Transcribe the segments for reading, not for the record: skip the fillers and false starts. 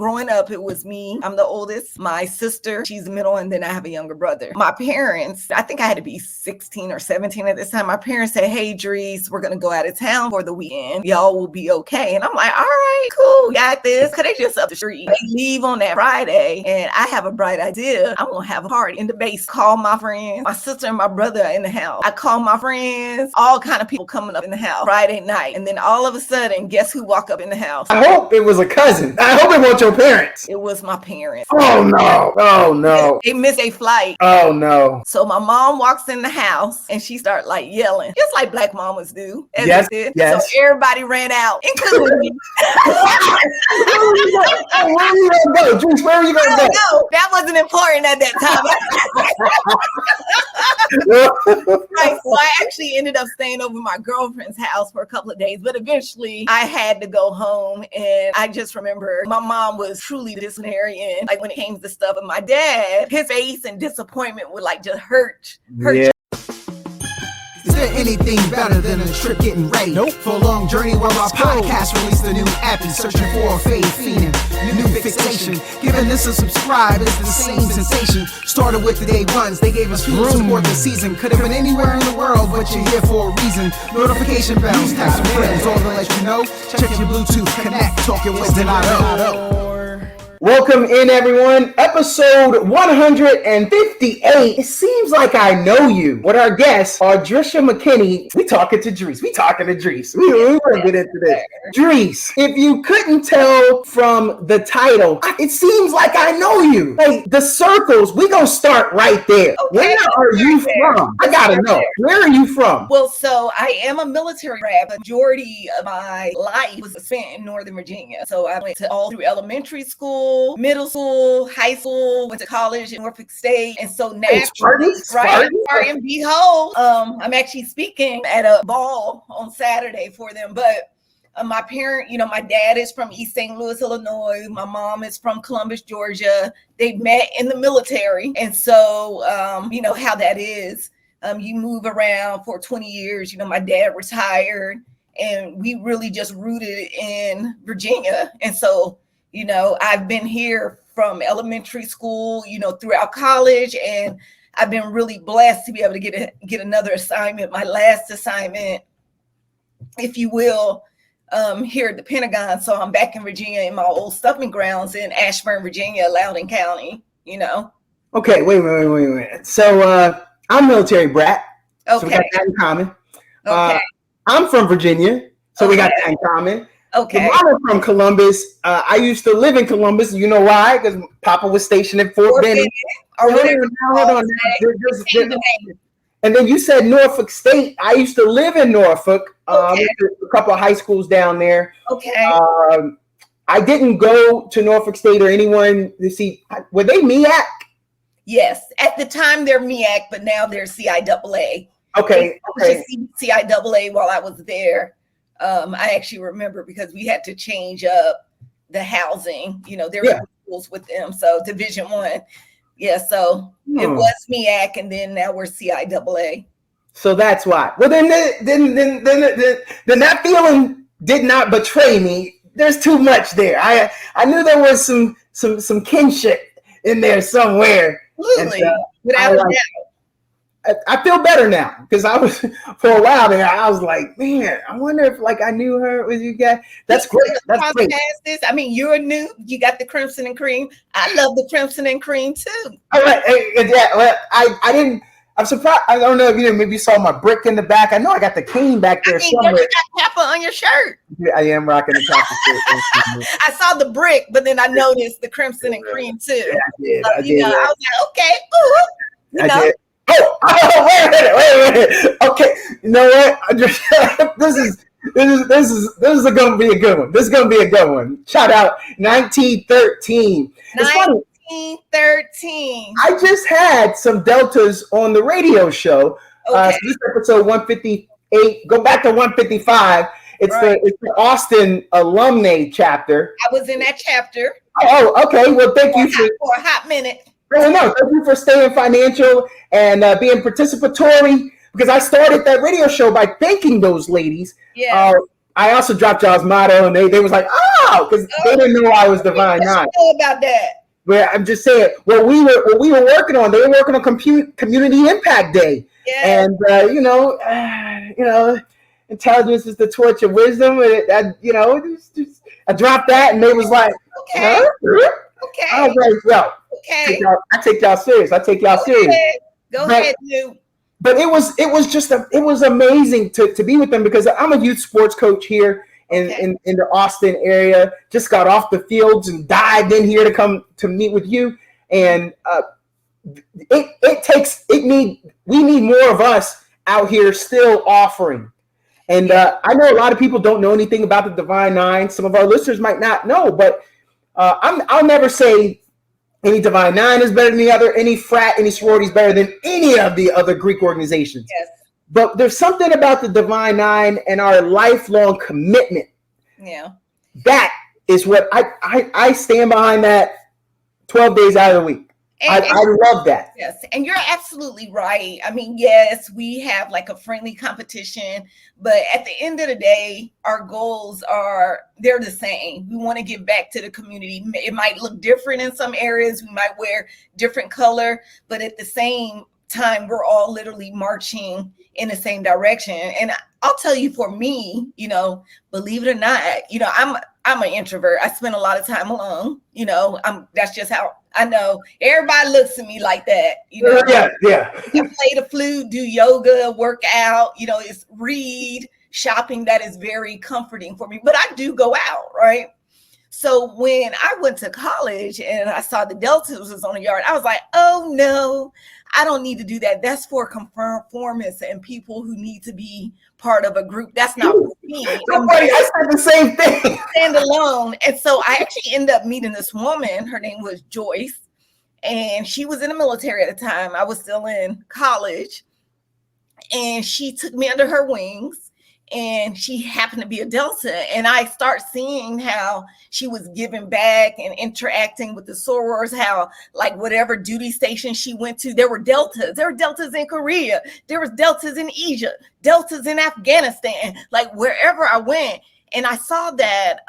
growing up, it was me. I'm the oldest. My sister, she's the middle, and then I have a younger brother. My parents, I think I had to be 16 or 17 at this time. My parents said, hey, Driece, we're going to go out of town for the weekend. Y'all will be okay. And I'm like, all right, cool, got this. Because they just up the street. They leave on that Friday, and I have a bright idea. I'm going to have a party in the base. Call my friends. My sister and my brother are in the house. I call my friends, all kind of people coming up in the house Friday night. And then all of a sudden, guess who walked up in the house? I hope it was a cousin. I hope it wasn't your parents. It was my parents. Oh, no. Oh, no. They missed a flight. Oh, no. So my mom walks in the house and she started like yelling, just like black mamas do. Yes. So everybody ran out, including me. Where are you going to go? Driece, where are you going to go? No, that wasn't important at that time. Right, so I actually ended up staying over my girlfriend's house for a couple of days, but eventually I had to go home. And I just remember my mom was truly disciplinarian, like when it came to stuff. And my dad, his face and disappointment would like just hurt. Yeah. Is there anything better than a trip getting ready? Nope. For a long journey while our podcast released a new app and searching for a fade fiend. New fixation. Giving this a subscribe is the same sensation. Started with the day ones. They gave us fuel to support the season. Could have been anywhere in the world, but you're here for a reason. Notification bells, text some friends, all to let you know. Check your Bluetooth, connect, talking wisdom out of. Welcome in, everyone. Episode 158. It seems like I know you. With our guest, Audricia McKinney. We talking to Driece. We going to get into this. Driece, if you couldn't tell from the title, it seems like I know you. Like the circles, we going to start right there. Okay, where are you from? I got to know. Where are you from? Well, so I am a military brat. The majority of my life was spent in Northern Virginia. So I went to all through elementary school, middle school, high school, went to college in Norfolk State. And so now, right, and behold, I'm actually speaking at a ball on Saturday for them. But my parent, my dad is from East St. Louis, Illinois. My mom is from Columbus, Georgia. They met in the military. And so, you know how that is. You move around for 20 years. My dad retired and we really just rooted in Virginia. And so, I've been here from elementary school, throughout college, and I've been really blessed to be able to get another assignment. My last assignment, if you will, here at the Pentagon. So I'm back in Virginia in my old stumping grounds in Ashburn, Virginia, Loudoun County, Okay, wait. So I'm military brat. Okay. So we got that in common. Okay. I'm from Virginia, so we got that in common. Okay. The mom from Columbus. I used to live in Columbus. You know why? Because Papa was stationed at Fort Benning. Or whatever. Hold on. And then you said Norfolk State. I used to live in Norfolk. Okay. A couple of high schools down there. Okay. I didn't go to Norfolk State or anyone to see. Were they MEAC? Yes. At the time, they're MEAC, but now they're CIAA. Okay. CIAA while I was there. I actually remember because we had to change up the housing. There were schools with them. So Division I. Yeah, so it was MEAC, and then now we're CIAA. So that's why. Well, then that feeling did not betray me. There's too much there. I knew there was some kinship in there somewhere. Absolutely, without a doubt. I feel better now because I was for a while there. I was like, man, I wonder if I knew her. Was you guys? That's great. That's great. This. I mean, you're new. You got the crimson and cream. I love the crimson and cream too. All right. Yeah. Well, I didn't. I'm surprised. I don't know if maybe you saw my brick in the back. I know I got the cane back there somewhere. You got Kappa on your shirt. Yeah, I am rocking the Kappa shirt. I saw the brick, but then I noticed the crimson and cream too. Yeah, I did. I was like, okay. Ooh, I did. Oh, wait a minute. Okay, you know what? This is gonna be a good one. This is gonna be a good one. Shout out 1913. 1913. I just had some deltas on the radio show. Okay. So this episode 158. Go back to 155. It's the Austin alumni chapter. I was in that chapter. Oh, okay. Well, thank you for a hot minute. No, thank you for staying financial and being participatory, because I started that radio show by thanking those ladies. Yeah. I also dropped y'all's motto, and they was like, oh, because they didn't know I was Divine Nine. Know about that. Where I'm just saying, what we were working on, they were working on Community Impact Day, and intelligence is the torch of wisdom, and I dropped that, and they was like, okay, huh? okay, I was like, well, okay, I take y'all serious. Go ahead, dude. But it was amazing to be with them, because I'm a youth sports coach here in the Austin area. Just got off the fields and dived in here to come to meet with you. And we need more of us out here still offering. And I know a lot of people don't know anything about the Divine Nine. Some of our listeners might not know, but I'll never say any Divine Nine is better than the other, any frat, any sorority is better than any of the other Greek organizations. Yes. But there's something about the Divine Nine and our lifelong commitment. Yeah. That is what I stand behind, that 12 days out of the week. I love that. Yes, and you're absolutely right. I mean, yes, we have like a friendly competition, but at the end of the day, our goals they're the same. We want to give back to the community. It might look different in some areas. We might wear different color, but at the same time, we're all literally marching in the same direction. And I'll tell you, for me, believe it or not, I'm an introvert. I spend a lot of time alone. That's just how I know. Everybody looks at me like that. Yeah. I play the flute, do yoga, work out. It's read, shopping. That is very comforting for me. But I do go out, right? So when I went to college and I saw the Deltas was on the yard, I was like, oh no, I don't need to do that. That's for conformists and people who need to be part of a group. That's not for me. I said the same thing. Stand alone. And so I actually ended up meeting this woman. Her name was Joyce, and she was in the military at the time. I was still in college, and she took me under her wings. And she happened to be a Delta. And I start seeing how she was giving back and interacting with the sorors, how like whatever duty station she went to, there were Deltas. There were Deltas in Korea. There was Deltas in Egypt, Deltas in Afghanistan, like wherever I went. And I saw that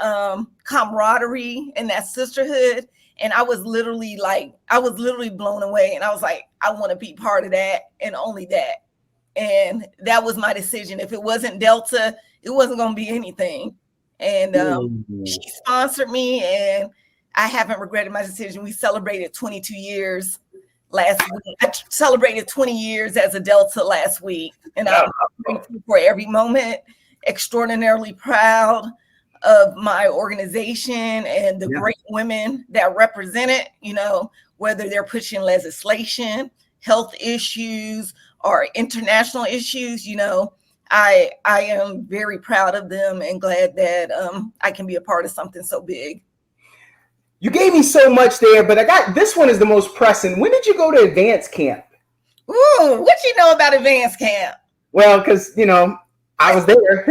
camaraderie and that sisterhood. And I was literally blown away. And I was like, I want to be part of that and only that. And that was my decision. If it wasn't Delta, it wasn't going to be anything. And she sponsored me, and I haven't regretted my decision. We celebrated 22 years last week. I celebrated 20 years as a Delta last week. And I'm grateful for every moment, extraordinarily proud of my organization and the great women that represent it, whether they're pushing legislation, health issues, or international issues. I am very proud of them and glad that I can be a part of something so big. You gave me so much there, but this one is the most pressing. When did you go to advanced camp? Ooh, what you know about advanced camp? Well, because I was there.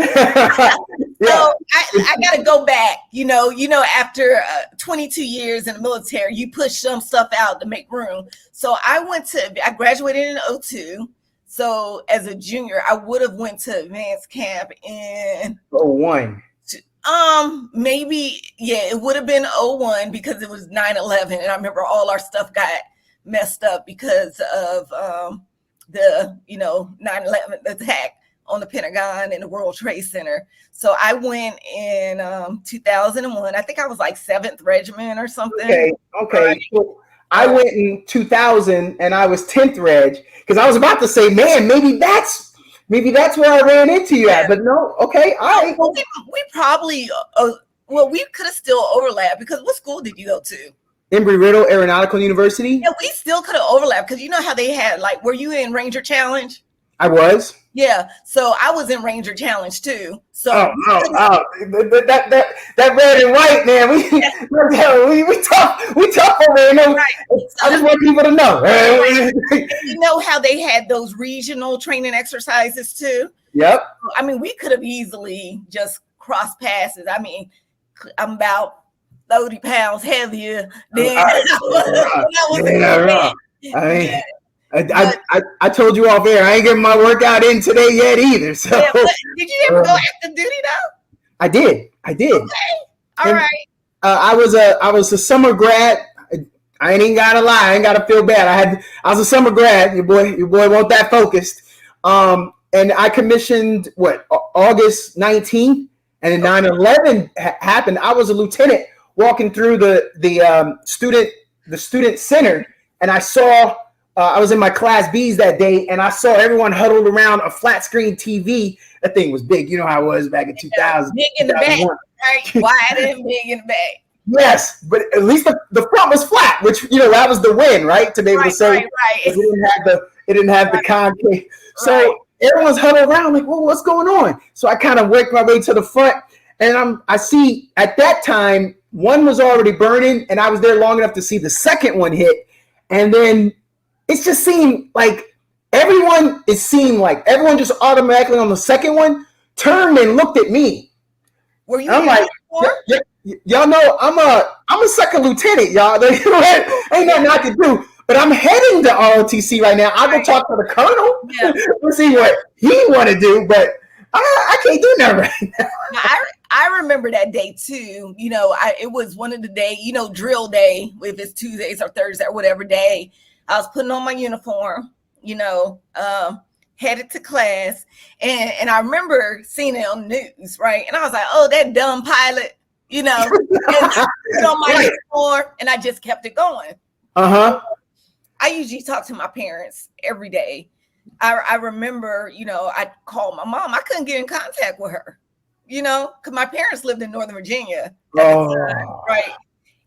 So I got to go back. After 22 years in the military, you push some stuff out to make room. So I graduated in 2002. So as a junior, I would have went to advanced camp in 2001. Maybe, it would have been 2001 because it was 9/11. And I remember all our stuff got messed up because of the 9/11 attack on the Pentagon and the World Trade Center. So I went in 2001. I think I was like 7th Regiment or something. Okay. Right. So I went in 2000 and I was 10th Reg, because I was about to say, man, maybe that's where I ran into you at. But no, okay, all right. Well, we probably, we could have still overlapped, because what school did you go to? Embry-Riddle Aeronautical University. Yeah, we still could have overlapped, because you know how they had, like, were you in Ranger Challenge? I was. Yeah, so I was in Ranger Challenge too. So that red and white, man. We talk over there. Right. I just want people to know. You know how they had those regional training exercises too? Yep. I mean, we could have easily just crossed passes. I mean, I'm about 30 pounds heavier than I told you off air, I ain't getting my workout in today yet either. So did you ever go active duty though? I did. Okay. All right. I was a summer grad. I ain't even gotta lie. I ain't gotta feel bad. I was a summer grad. Your boy wasn't that focused. And I commissioned August 19th, and then 9/11 happened. I was a lieutenant walking through the student center, and I saw I was in my class B's that day, and I saw everyone huddled around a flat screen TV. That thing was big. You know how it was back in 2000. Big in the back, right? Wide and big in the back. Yes, but at least the front was flat, which that was the win, right? To be able to say right. It didn't have the concave. So everyone's huddled around like, well, what's going on? So I kind of worked my way to the front, and I see at that time one was already burning, and I was there long enough to see the second one hit, and then it just seemed like everyone just automatically on the second one turned and looked at me. Were you? I'm like, y'all know I'm a second lieutenant, y'all. Ain't nothing I can do. But I'm heading to ROTC right now. I'll go talk to the colonel. Yeah. We'll see what he want to do, but I can't do that right now. I remember that day too. It was one of the days, drill day, if it's Tuesdays or Thursday or whatever day. I was putting on my uniform, headed to class, and I remember seeing it on the news, right? And I was like, oh, that dumb pilot, and I put on my uniform, and I just kept it going. I usually talk to my parents every day. I remember, I called my mom. I couldn't get in contact with her, because my parents lived in Northern Virginia at the time, right?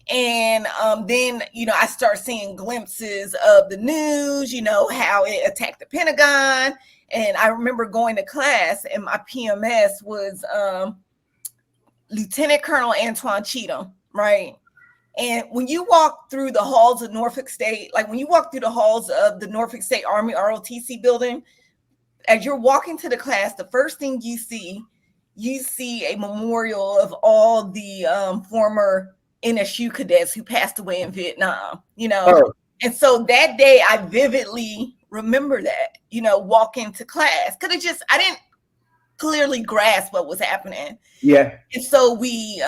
And then, I start seeing glimpses of the news, how it attacked the Pentagon. And I remember going to class, and my PMS was Lieutenant Colonel Antoine Cheatham, right? And when you walk through the halls of Norfolk State, like when you walk through the halls of the Norfolk State Army ROTC building, as you're walking to the class, the first thing you see a memorial of all the former NSU cadets who passed away in Vietnam, And so that day I vividly remember that, walking to class, because I didn't clearly grasp what was happening. Yeah. And so we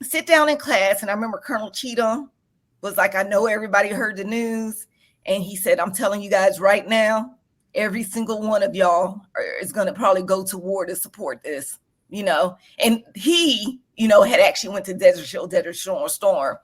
sit down in class, and I remember Colonel Cheatham was like, I know everybody heard the news. And he said, I'm telling you guys right now, every single one of y'all is going to probably go to war to support this, And he, had actually went to Desert Storm.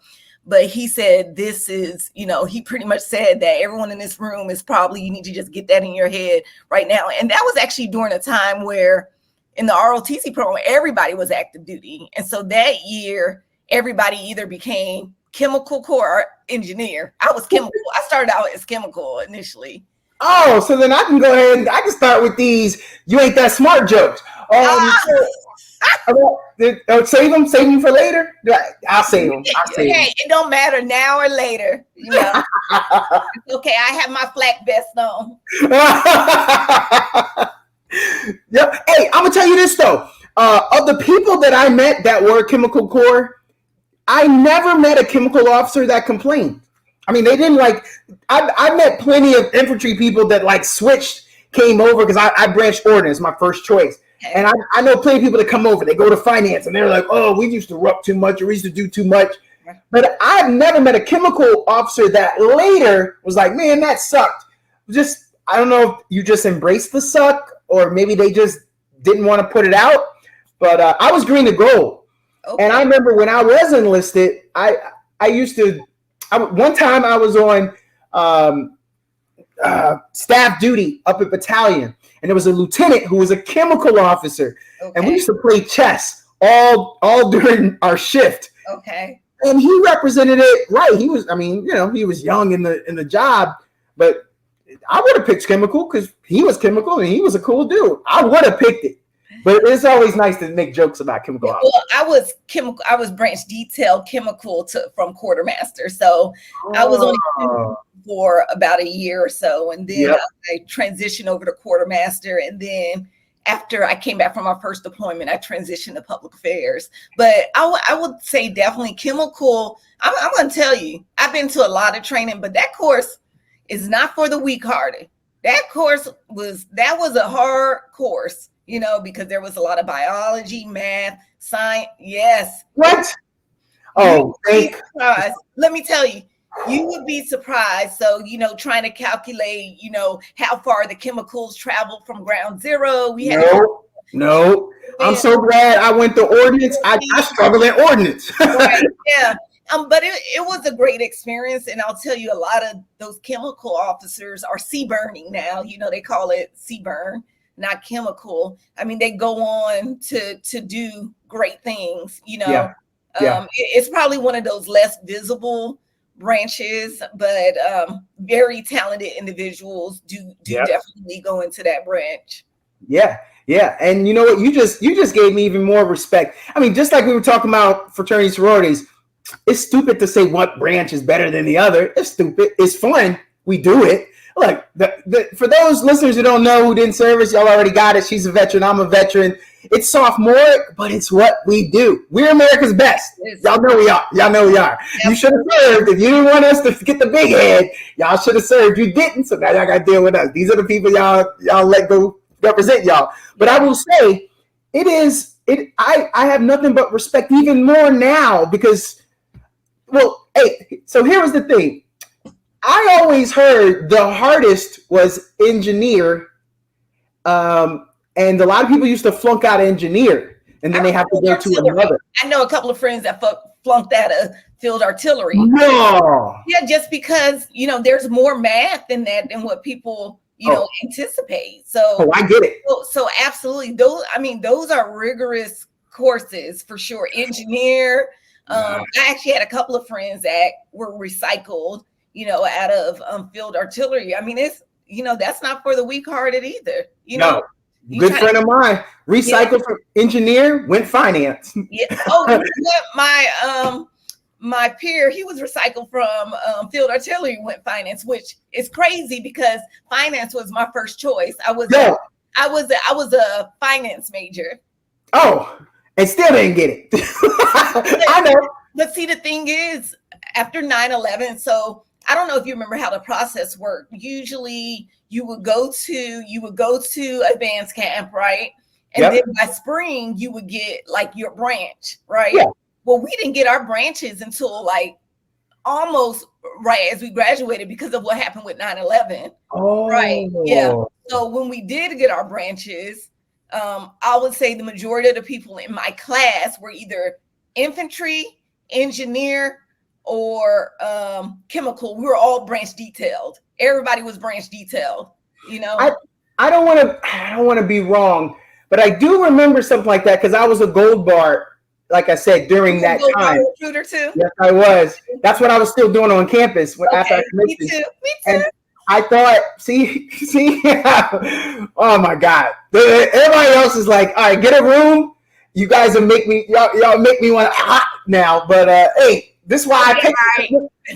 But he said, this is, he pretty much said that everyone in this room is probably, you need to just get that in your head right now. And that was actually during a time where in the ROTC program, everybody was active duty. And so that year, everybody either became chemical corps or engineer. I was chemical. I started out as chemical initially. Oh, so then I can go ahead and I can start with these you ain't that smart jokes. Save them for later. I'll save them. Hey, it don't matter now or later. Okay, I have my flak vest on. Yeah. Hey, I'm gonna tell you this though. Of the people that I met that were chemical corps, I never met a chemical officer that complained. I mean, they didn't I met plenty of infantry people that switched, came over because I branched ordnance, my first choice. And I know plenty of people that come over, they go to finance and they're like, oh, we used to rup too much or we used to do too much. But I've never met a chemical officer that later was like, man, that sucked. I don't know if you just embraced the suck or maybe they just didn't want to put it out. But I was green to gold. Okay. And I remember when I was enlisted, one time I was on staff duty up at battalion, and there was a lieutenant who was a chemical officer, and we used to play chess all during our shift. Okay. And he represented it right. He was, he was young in the job, but I would have picked chemical because he was chemical and he was a cool dude. I would have picked it. But it's always nice to make jokes about chemical. Well, I was chemical. I was branch detail chemical from quartermaster. So I was only chemical for about a year or so. And then I transitioned over to quartermaster. And then after I came back from my first deployment, I transitioned to public affairs. But I would say definitely chemical. I'm going to tell you, I've been to a lot of training, but that course is not for the weak-hearted. That was a hard course. because there was a lot of biology, math, science. Yes. What? Oh, thank. Let me tell you, you would be surprised. So, trying to calculate, how far the chemicals travel from ground zero. No. I'm so glad I went to ordnance. I struggle at ordnance. Right, yeah. But it was a great experience. And I'll tell you, a lot of those chemical officers are sea burning now. They call it sea burn, not chemical. I mean, they go on to do great things, Yeah. It's probably one of those less visible branches, but very talented individuals do definitely go into that branch. Yeah. And you know what? You just gave me even more respect. I mean, just like we were talking about fraternity sororities, it's stupid to say what branch is better than the other. It's stupid. It's fun. We do it. Look, for those listeners who don't know, who didn't service, y'all already got it. She's a veteran. I'm a veteran. It's sophomoric, but it's what we do. We're America's best. Y'all know we are. Yep. You should have served. If you didn't want us to get the big head, y'all should have served. You didn't, so now y'all got to deal with us. These are the people y'all let go represent y'all. But I will say, I have nothing but respect even more now because, so here was the thing. I always heard the hardest was engineer, and a lot of people used to flunk out of engineer, and then they have to go to another. I know a couple of friends that flunked out of field artillery. No. Yeah, just because, there's more math in that than what people, anticipate. So I get it. So absolutely. Those are rigorous courses for sure. Engineer. I actually had a couple of friends that were recycled, out of field artillery. I mean, it's, that's not for the weak-hearted either. No. Good friend of mine, recycled from engineer, went finance. Yeah. Oh, my peer, he was recycled from field artillery, went finance, which is crazy because finance was my first choice. I was a finance major. Oh, and still didn't get it. I know. But see, the thing is, after 9/11, so I don't know if you remember how the process worked. Usually you would go to advanced camp, right? And then by spring you would get like your branch, right? Yeah. Well, we didn't get our branches until like almost right as we graduated because of what happened with 9/11. Oh. Right. Yeah. So when we did get our branches, I would say the majority of the people in my class were either infantry, engineer, or chemical. We were all branch detailed. Everybody was branch detailed, I don't want to be wrong, but I do remember something like that because I was a gold bar, like I said, during that time. Recruiter too? Yes, I was. That's what I was still doing on campus after I commissioned. Me too. And I thought, see, oh my God. Everybody else is like, all right, get a room. You guys will make me, y'all make me want to now. But hey, this is why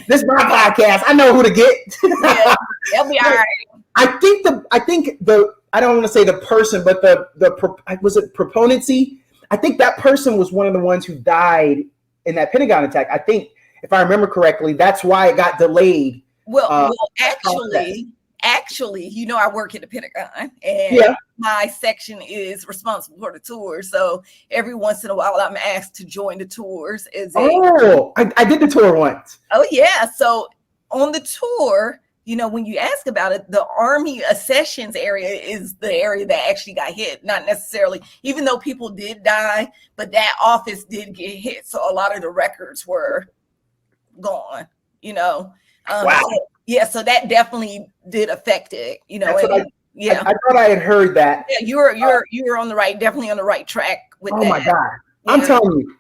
this is my podcast. I know who to get. Yeah, they'll be all right. I think I don't want to say the person, but was it proponency? I think that person was one of the ones who died in that Pentagon attack. I think, if I remember correctly, that's why it got delayed. Well, actually, I work at the Pentagon, and my section is responsible for the tours. So every once in a while, I'm asked to join the tours. I did the tour once. Oh yeah. So on the tour, when you ask about it, the Army accessions area is the area that actually got hit. Not necessarily, even though people did die, but that office did get hit. So a lot of the records were gone. Wow. So that definitely did affect it. I thought I had heard that. Yeah, you're on the definitely on the right track with that. Oh my God. Yeah. I'm telling you,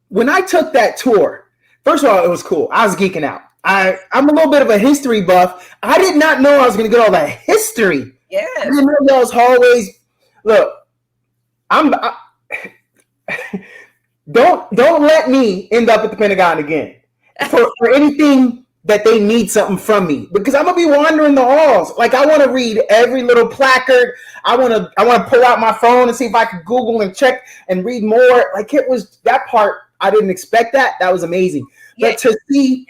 when I took that tour, first of all, it was cool. I was geeking out. I'm a little bit of a history buff. I did not know I was going to get all that history. Yeah. I didn't know those hallways. Look, don't let me end up at the Pentagon again for anything that they need something from me, because I'm gonna be wandering the halls. Like, I want to read every little placard. I want to pull out my phone and see if I can Google and check and read more. Like, it was that part. I didn't expect that. That was amazing. Yeah. But to see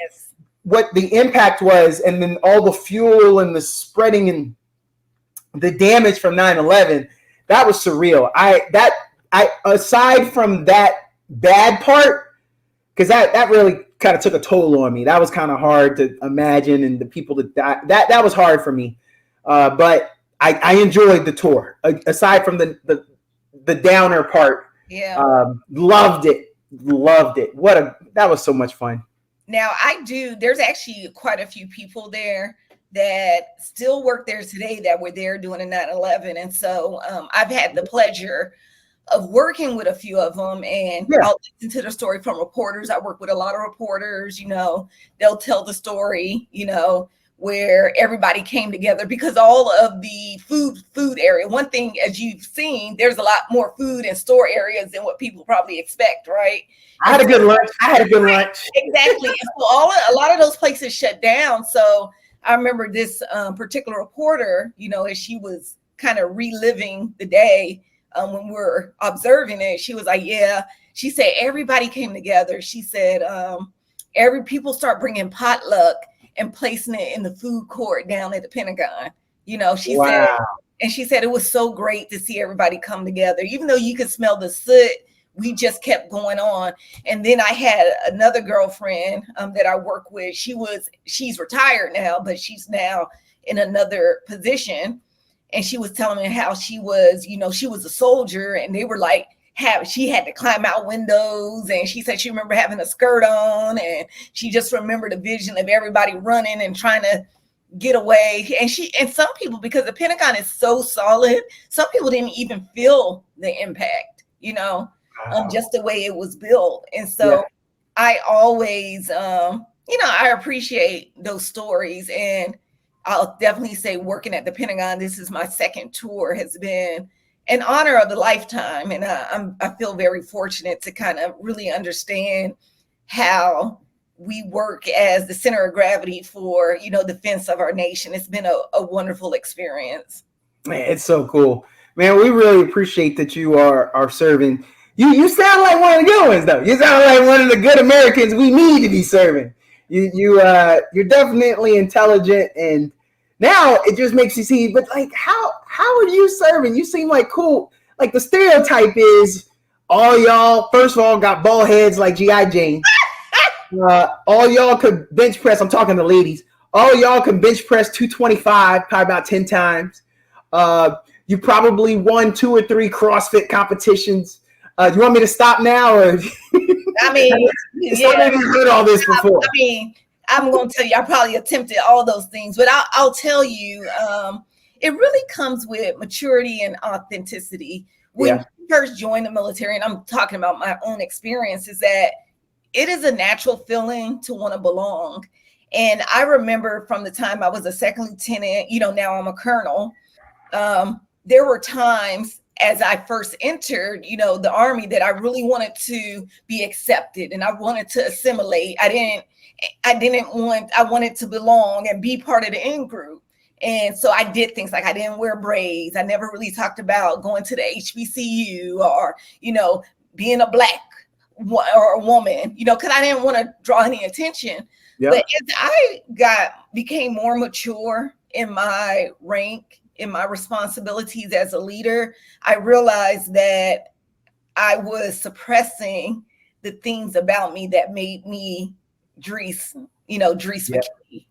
what the impact was, and then all the fuel and the spreading and the damage from 9/11, that was surreal. I aside from that bad part, because that really kind of took a toll on me. That was kind of hard to imagine, and the people that died, that was hard for me. But I enjoyed the tour. Aside from the downer part, loved it. That was so much fun. Now there's actually quite a few people there that still work there today that were there doing a 9/11. And so I've had the pleasure of working with a few of them, and I'll listen to the story from reporters. I work with a lot of reporters, they'll tell the story, where everybody came together because all of the food area. One thing, as you've seen, there's a lot more food in store areas than what people probably expect, right? I had a good lunch. Exactly. And so a lot of those places shut down. So I remember this particular reporter, as she was kind of reliving the day when we were observing it, she was like, she said, everybody came together. She said, people start bringing potluck and placing it in the food court down at the Pentagon. She said it was so great to see everybody come together, even though you could smell the soot. We just kept going on. And then I had another girlfriend that I work with. She's retired now, but she's now in another position. And she was telling me how she was a soldier, and they were like, she had to climb out windows, and she said she remember having a skirt on, and she just remembered a vision of everybody running and trying to get away. And some people, because the Pentagon is so solid, some people didn't even feel the impact, just the way it was built. And so I always, I appreciate those stories. And I'll definitely say working at the Pentagon, this is my second tour, has been an honor of a lifetime. And I feel very fortunate to kind of really understand how we work as the center of gravity for, defense of our nation. It's been a wonderful experience. Man, it's so cool. Man, we really appreciate that you are serving. You sound like one of the good ones, though. You sound like one of the good Americans we need to be serving. You're definitely intelligent, and now it just makes you see, but like, how are you serving? You seem like cool. Like the stereotype is all y'all, first of all, got bald heads like G.I. Jane. All y'all could bench press. I'm talking to ladies. All y'all can bench press 225 probably about 10 times. You probably won 2 or 3 CrossFit competitions. You want me to stop now? Or I mean, you heard all this before. I mean, I'm going to tell you, I probably attempted all those things, but I'll tell you, it really comes with maturity and authenticity. When you first join the military, and I'm talking about my own experience, is that it is a natural feeling to want to belong. And I remember from the time I was a second lieutenant, now I'm a colonel. There were times as I first entered, the Army, that I really wanted to be accepted and I wanted to assimilate. I wanted to belong and be part of the in group. And so I did things like I didn't wear braids. I never really talked about going to the HBCU or, being a black or a woman, because I didn't want to draw any attention. Yep. But as I became more mature in my rank, in my responsibilities as a leader, I realized that I was suppressing the things about me that made me Driece McKinney,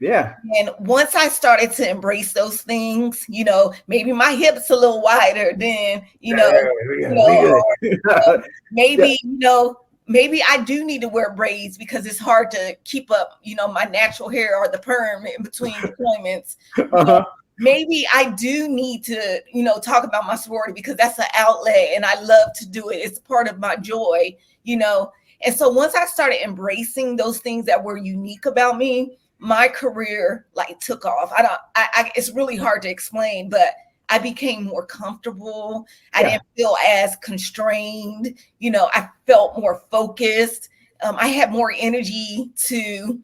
Yeah. And once I started to embrace those things, maybe my hips a little wider than, maybe I do need to wear braids because it's hard to keep up, my natural hair or the perm in between deployments. Maybe I do need to, talk about my sorority because that's an outlet and I love to do it. It's part of my joy, And so once I started embracing those things that were unique about me, my career took off. It's really hard to explain, but I became more comfortable. I didn't feel as constrained. I felt more focused. I had more energy to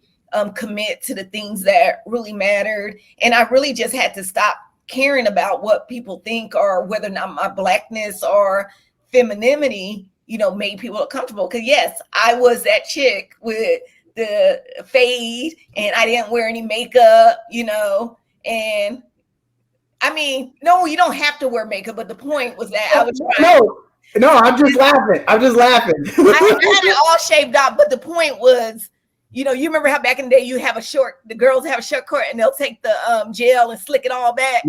commit to the things that really mattered. And I really just had to stop caring about what people think or whether or not my blackness or femininity, made people comfortable. Because yes, I was that chick with the fade and I didn't wear any makeup, and I mean, no, you don't have to wear makeup, but the point was that I was trying. No, I'm just laughing. I'm just laughing. I had it all shaved off, but the point was, you remember how back in the day the girls have a short cut and they'll take the gel and slick it all back.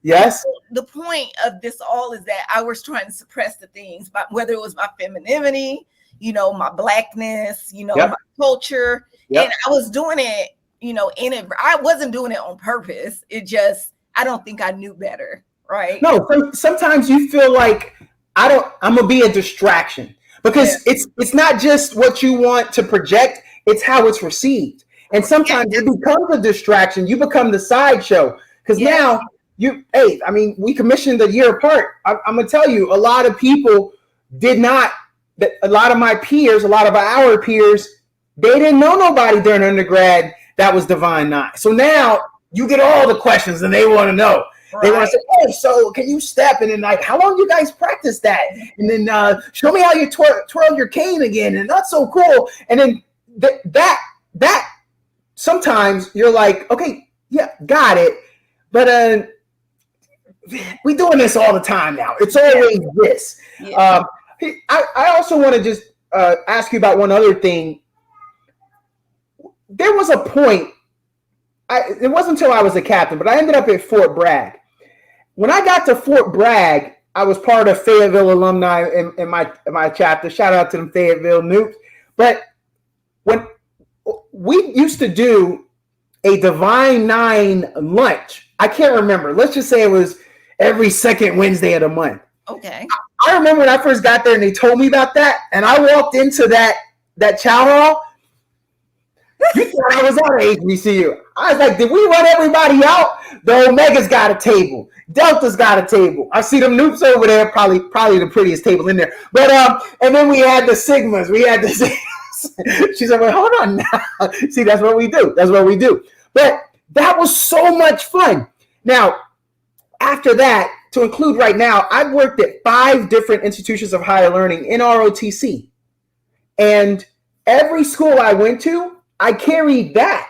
Yes. The point of this all is that I was trying to suppress the things, but whether it was my femininity, my blackness, my culture, and I was doing it, I wasn't doing it on purpose. It just, I don't think I knew better, right? No, sometimes you feel like I'm gonna be a distraction because it's not just what you want to project, it's how it's received. And sometimes it becomes a distraction. You become the sideshow because now we commissioned a year apart. I'm gonna tell you, a lot of people did not. A lot of my peers, a lot of our peers, they didn't know nobody during undergrad that was Divine Nine. So now you get all the questions and they want to know. Right. They want to say, "Oh, so can you step?" And then like, "How long you guys practice that?" And then show me how you twirl your cane again. And that's so cool. And then that sometimes you're like, "Okay, yeah, got it." But we doing this all the time now. It's always this. Yeah. I also want to just ask you about one other thing. There was a point. It wasn't until I was a captain, but I ended up at Fort Bragg. When I got to Fort Bragg, I was part of Fayetteville alumni in my chapter. Shout out to them Fayetteville Newts. But when we used to do a Divine Nine lunch, I can't remember. Let's just say it was every second Wednesday of the month. Okay. I remember when I first got there and they told me about that, and I walked into that chow hall. You thought I was at HBCU. I was like, did we run everybody out? The Omega's got a table. Delta's got a table. I see them Noops over there, probably the prettiest table in there. But and then we had the Sigmas. She said, well, hold on now. See, that's what we do. But that was so much fun. Now, after that, to include right now, I've worked at 5 different institutions of higher learning in ROTC. And every school I went to, I carried that.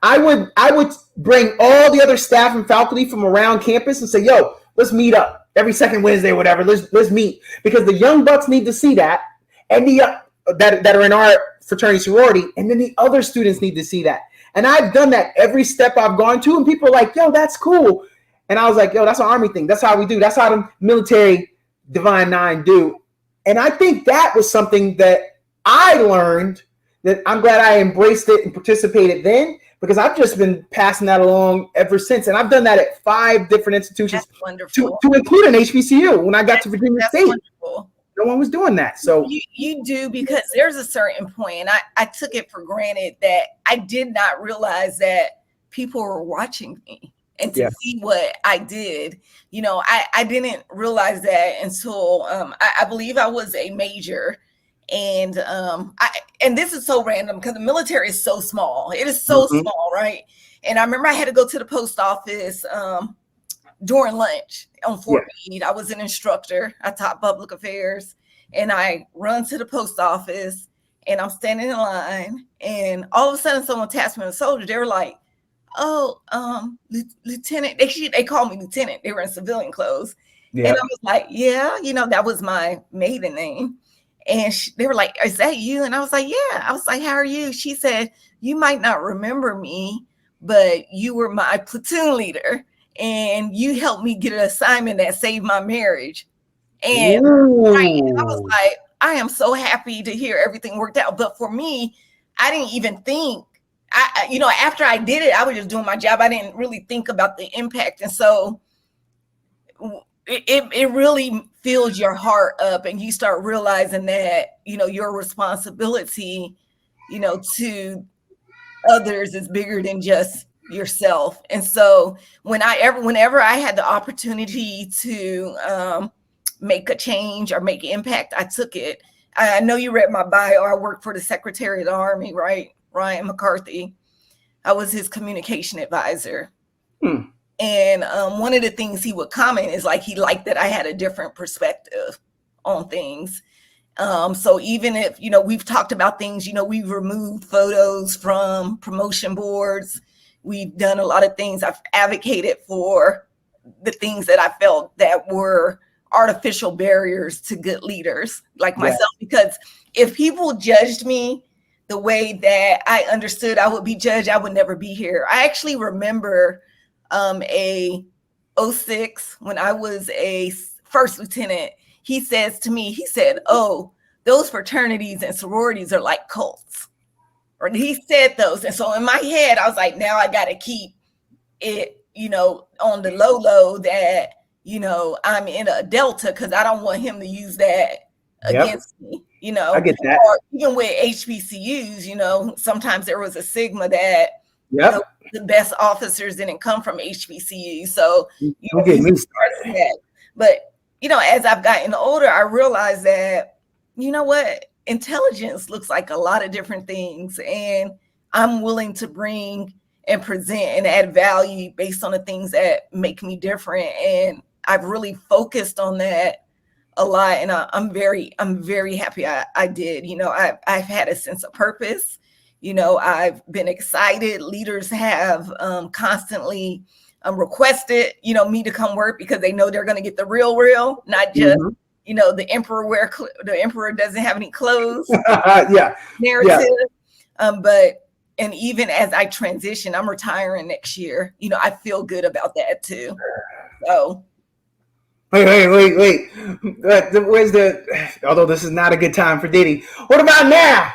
I would bring all the other staff and faculty from around campus and say, yo, let's meet up every second Wednesday or whatever. Let's meet, because the young bucks need to see that, and the that are in our fraternity sorority, and then the other students need to see that. And I've done that every step I've gone to, and people are like, yo, that's cool. And I was like, yo, that's an Army thing. That's how we do. That's how the military Divine Nine do. And I think that was something that I learned, that I'm glad I embraced it and participated then, because I've just been passing that along ever since. And I've done that at 5 different institutions. That's wonderful. To include an HBCU. When I got to Virginia State, wonderful. No one was doing that. So you do, because there's a certain point, and I took it for granted that I did not realize that people were watching me and to see what I did. I didn't realize that until I believe I was a major. And and this is so random because the military is so small. It is so small, right? And I remember I had to go to the post office during lunch on Fort Meade. I was an instructor. I taught public affairs, and I run to the post office, and I'm standing in line, and all of a sudden someone taps me on the shoulder. They were like, "Oh, Lieutenant." They called me Lieutenant. They were in civilian clothes, and I was like, "Yeah, that was my maiden name." And they were like, "Is that you?" And I was like, "Yeah." I was like, "How are you?" She said, "You might not remember me, but you were my platoon leader, and you helped me get an assignment that saved my marriage." And I was like, I am so happy to hear everything worked out. But for me, I didn't even think, after I did it, I was just doing my job. I didn't really think about the impact. And so it really fills your heart up, and you start realizing that, your responsibility, to others is bigger than just yourself. And so whenever I had the opportunity to make a change or make an impact, I took it. I know you read my bio. I worked for the Secretary of the Army, right? Ryan McCarthy. I was his communication advisor. And one of the things he would comment is like, he liked that I had a different perspective on things. So even if, we've talked about things, we've removed photos from promotion boards, We've done a lot of things. I've advocated for the things that I felt that were artificial barriers to good leaders like myself, because if people judged me the way that I understood I would be judged, I would never be here. I actually remember a 06 when I was a first lieutenant. He says to me, he said, "Oh, those fraternities and sororities are like cults." Or he said those. And so in my head, I was like, now I got to keep it, on the low that, I'm in a Delta, because I don't want him to use that against me, I get that. Or even with HBCUs, sometimes there was a stigma that the best officers didn't come from HBCU. So, don't get me started. But, as I've gotten older, I realized that, what? Intelligence looks like a lot of different things. And I'm willing to bring and present and add value based on the things that make me different. And I've really focused on that a lot. And I'm very happy I did. I've had a sense of purpose. I've been excited. Leaders have constantly requested, me to come work, because they know they're going to get the real, not just, the emperor doesn't have any clothes. Narrative. And even as I transition, I'm retiring next year. I feel good about that too. So. Wait. Where's although this is not a good time for Diddy. What about now?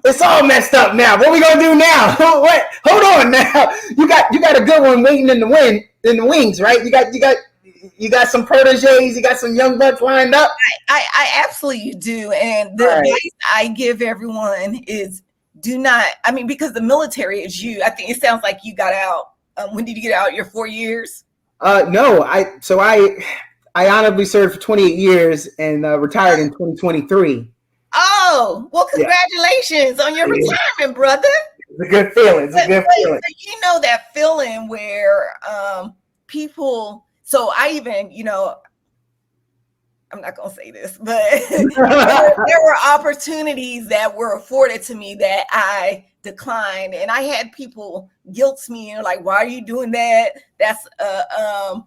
It's all messed up now. What are we gonna do now? What? Hold on now. You got a good one waiting in the wings, right? You got some proteges, you got some young bucks lined up. I absolutely do. And the advice I give everyone is because the military is you. I think it sounds like you got out. When did you get out? Your 4 years? No, I honorably served for 28 years and retired in 2023. Oh, well, congratulations on your retirement, brother. It's a good feeling. Feeling. So that feeling where people, so I even, I'm not going to say this, but there were opportunities that were afforded to me that I declined. And I had people guilt me and like, why are you doing that? That's a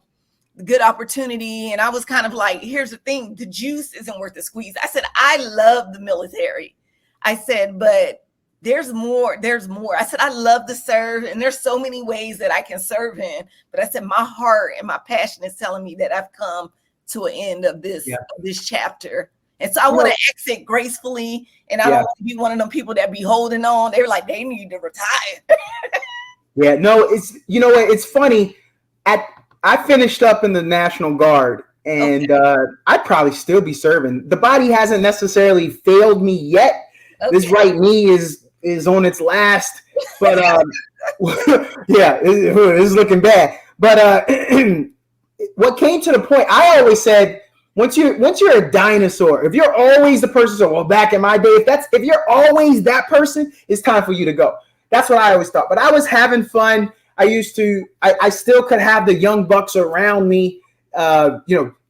good opportunity. And I was kind of like, here's the thing, the juice isn't worth the squeeze. I said, I love the military. I said, but there's more. I said, I love to serve, and there's so many ways that I can serve in. But I said, my heart and my passion is telling me that I've come to an end of this chapter. And so I want to exit gracefully, and I don't want to be one of them people that be holding on. They're like, they need to retire. It's, what, it's funny. I finished up in the National Guard, and I'd probably still be serving. The body hasn't necessarily failed me yet. This right knee is on its last, but it's looking bad. But what came to the point, I always said, once you're a dinosaur, if you're always the person, so well, back in my day, if you're always that person, it's time for you to go. That's what I always thought. But I was having fun. I still could have the young bucks around me, E1s,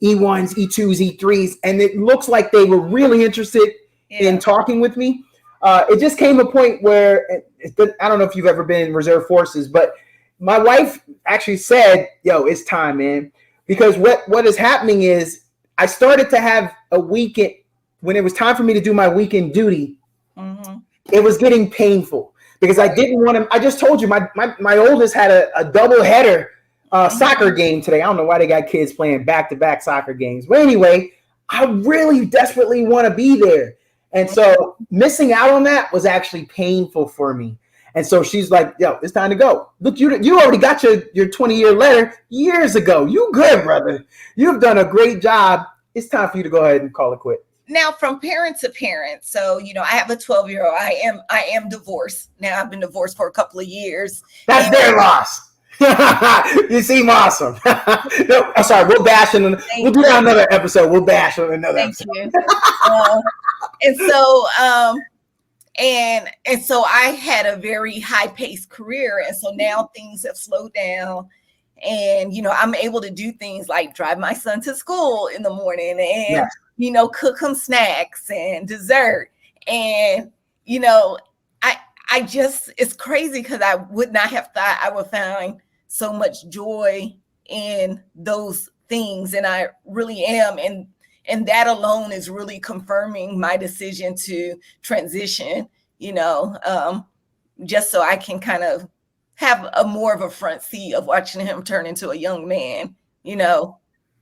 E2s, E3s, and it looks like they were really interested in talking with me. It just came a point where, I don't know if you've ever been in reserve forces, but my wife actually said, yo, it's time, man. Because what is happening is I started to have a weekend, when it was time for me to do my weekend duty, it was getting painful. Because I didn't want to. I just told you, my oldest had a double header soccer game today. I don't know why they got kids playing back-to-back soccer games. But anyway, I really desperately want to be there. And so missing out on that was actually painful for me. And so she's like, yo, it's time to go. Look, you already got your 20-year letter years ago. You good, brother. You've done a great job. It's time for you to go ahead and call it quit. Now, from parent to parent, so I have a 12-year-old. I am divorced. Now I've been divorced for a couple of years. That's their loss. You seem awesome. No, I'm sorry. We'll bash on. We'll do that another episode. We'll bash on another episode. Thank you. And so I had a very high-paced career, and so now things have slowed down. And I'm able to do things like drive my son to school in the morning and cook him snacks and dessert. And, I it's crazy because I would not have thought I would find so much joy in those things. And I really am. And that alone is really confirming my decision to transition, just so I can kind of have a more of a front seat of watching him turn into a young man,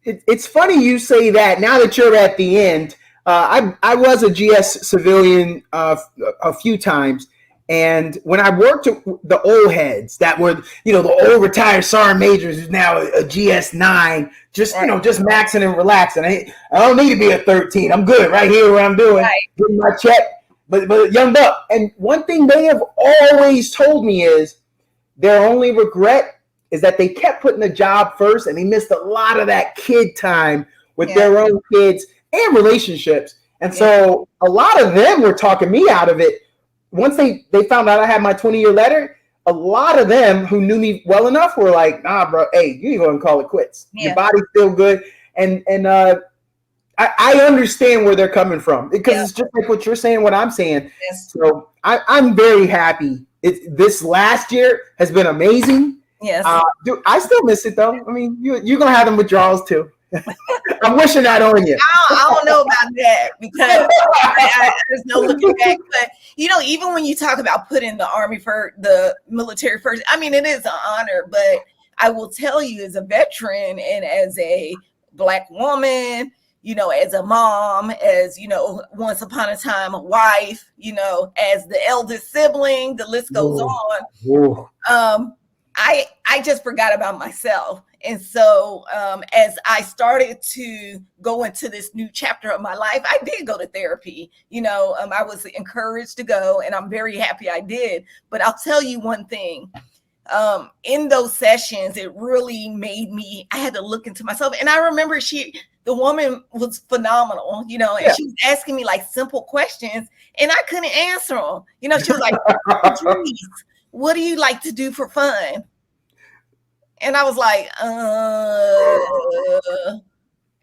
It's funny you say that now that you're at the end. I was a GS civilian a few times. And when I worked with the old heads that were, the old retired sergeant majors who's now a GS9, just maxing and relaxing. I don't need to be a 13. I'm good right here where I'm doing, getting my check. But young buck. And one thing they have always told me is their only regret is that they kept putting the job first and they missed a lot of that kid time with their own kids and relationships. And so a lot of them were talking me out of it. Once they found out I had my 20-year letter, a lot of them who knew me well enough were like, nah, bro, hey, you need to go and call it quits. Yeah. Your body's still good. And I understand where they're coming from because it's just like what you're saying, what I'm saying. Yes. So I'm very happy. This last year has been amazing. Yes. Dude, I still miss it, though. I mean, you're going to have them withdrawals, too. I'm wishing that on you. I don't know about that because there's no looking back. But, even when you talk about putting the Army first, the military first, I mean, it is an honor. But I will tell you as a veteran and as a Black woman, as a mom, as, once upon a time, a wife, as the eldest sibling, the list goes on. I just forgot about myself. And so as I started to go into this new chapter of my life, I did go to therapy. I was encouraged to go, and I'm very happy I did. But I'll tell you one thing. In those sessions, it really made me, I had to look into myself. And I remember the woman was phenomenal, and she was asking me like simple questions and I couldn't answer them. She was like, Driece, what do you like to do for fun? And I was like,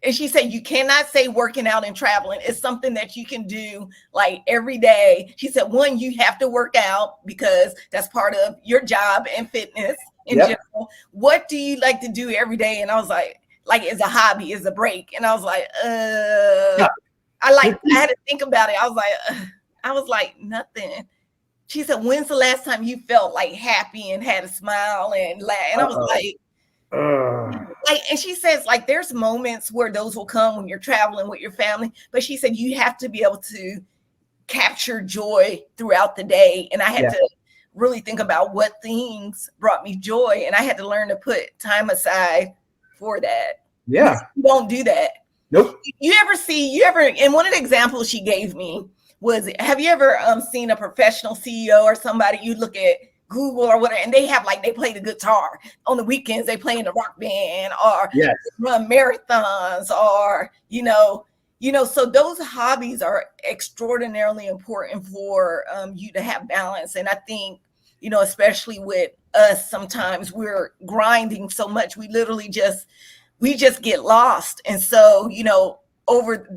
and she said, you cannot say working out and traveling. It's something that you can do like every day. She said, one, you have to work out because that's part of your job and fitness in general. What do you like to do every day? And I was like as a hobby, as a break. And I was like, I had to think about it. I was like, nothing. She said, when's the last time you felt like happy and had a smile and laugh? And I was like, and she says, like, there's moments where those will come when you're traveling with your family. But she said, you have to be able to capture joy throughout the day. And I had to really think about what things brought me joy. And I had to learn to put time aside for that. Yeah. You don't do that. Nope. And one of the examples she gave me was, have you ever seen a professional CEO or somebody, you look at Google or whatever, and they play the guitar on the weekends, they play in the rock band or run marathons or, so those hobbies are extraordinarily important for you to have balance. And I think, especially with us, sometimes we're grinding so much, we just get lost. And so,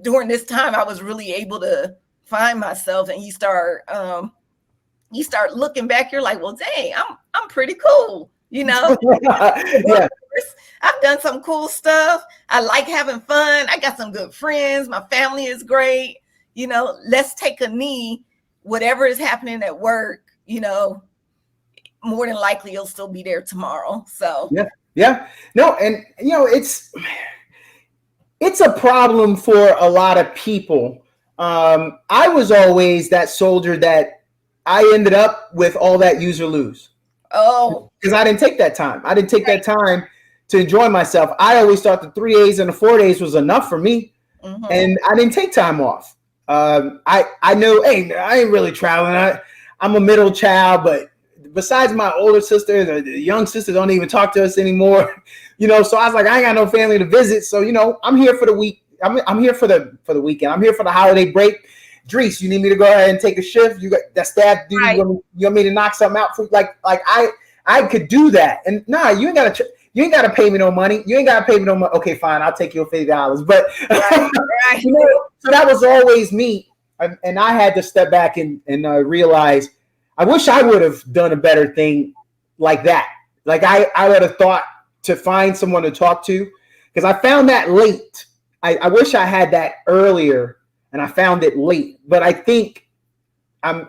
during this time, I was really able to find myself, and you start looking back, you're like, well, dang, I'm pretty cool, I've done some cool stuff. I like having fun. I got some good friends. My family is great. Let's take a knee. Whatever is happening at work, more than likely you'll still be there tomorrow. So no, and it's a problem for a lot of people. I was always that soldier that I ended up with all that use or lose. Oh, because I didn't take that time. I didn't take that time to enjoy myself. I always thought the 3 days and the 4 days was enough for me. Mm-hmm. And I didn't take time off. I know, hey, I ain't really traveling. I'm a middle child, but besides my older sister, the young sister don't even talk to us anymore. So I was like, I ain't got no family to visit. So, I'm here for the week. I'm here for the weekend. I'm here for the holiday break. Driece, you need me to go ahead and take a shift? You got that staff duty. Right. You want me to knock something out for like I could do that. And nah, you ain't gotta pay me no money. You ain't gotta pay me no money. Okay, fine, I'll take your $50. But so that was always me. And I had to step back and realize I wish I would have done a better thing like that. Like I would have thought to find someone to talk to, because I found that late. I wish I had that earlier, and I found it late. But I think I'm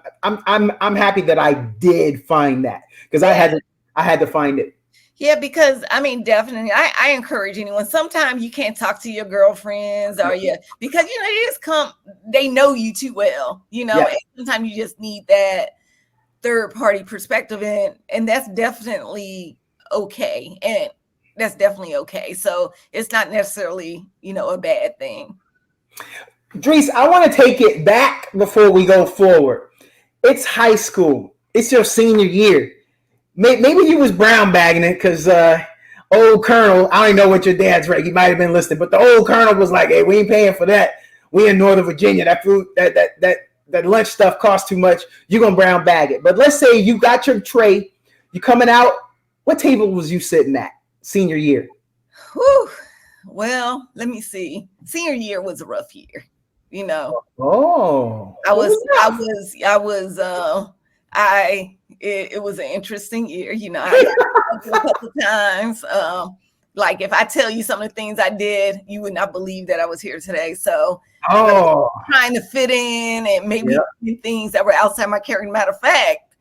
happy that I did find that, because I had to find it. Yeah, because I mean, definitely, I encourage anyone. Sometimes you can't talk to your girlfriends or because they just they know you too well, and sometimes you just need that third party perspective, and that's definitely okay. And that's definitely okay. So it's not necessarily, a bad thing. Driece, I want to take it back before we go forward. It's high school. It's your senior year. Maybe you was brown bagging it because old Colonel, I don't know what your dad's rate. He might have been listening, but the old Colonel was like, "Hey, we ain't paying for that. We in Northern Virginia. That food, that lunch stuff costs too much. You're gonna brown bag it." But let's say you got your tray, you coming out. What table was you sitting at senior year? Whew. Well, let me see. Senior year was a rough year. Oh, it was an interesting year. I got a couple of times. Like if I tell you some of the things I did, you would not believe that I was here today. So trying to fit in and maybe things that were outside my character. Matter of fact,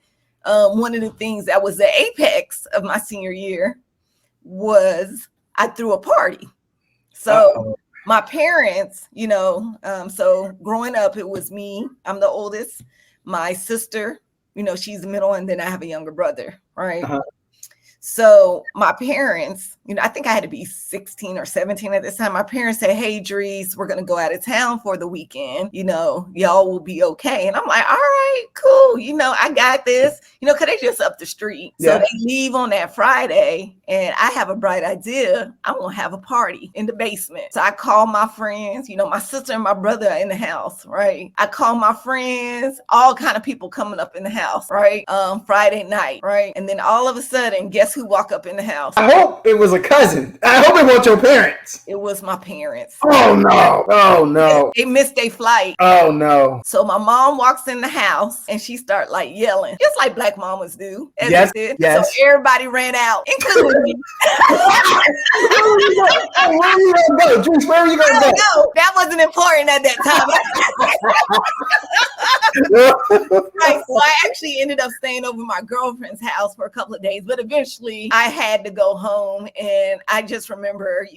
one of the things that was the apex of my senior year was I threw a party. So my parents, so growing up, it was me. I'm the oldest. My sister, she's the middle, and then I have a younger brother, right? So my parents, I think I had to be 16 or 17 at this time. My parents said, "Hey, Driece, we're going to go out of town for the weekend. Y'all will be okay." And I'm like, "All right, cool. I got this, because they just up the street." So they leave on that Friday, and I have a bright idea. I'm going to have a party in the basement. So I call my friends, my sister and my brother are in the house, right? I call my friends, all kind of people coming up in the house, right? Friday night, right? And then all of a sudden, guess who walk up in the house? I hope it was a cousin. I hope it wasn't your parents. It was my parents. Oh no. Oh no. They missed their flight. Oh no. So my mom walks in the house and she start like yelling, just like black mamas do. Yes. So everybody ran out, including me. Where were you gonna go? Driece, where were you gonna go? No, that wasn't important at that time. Right, so I actually ended up staying over my girlfriend's house for a couple of days, but eventually I had to go home. And I just remember,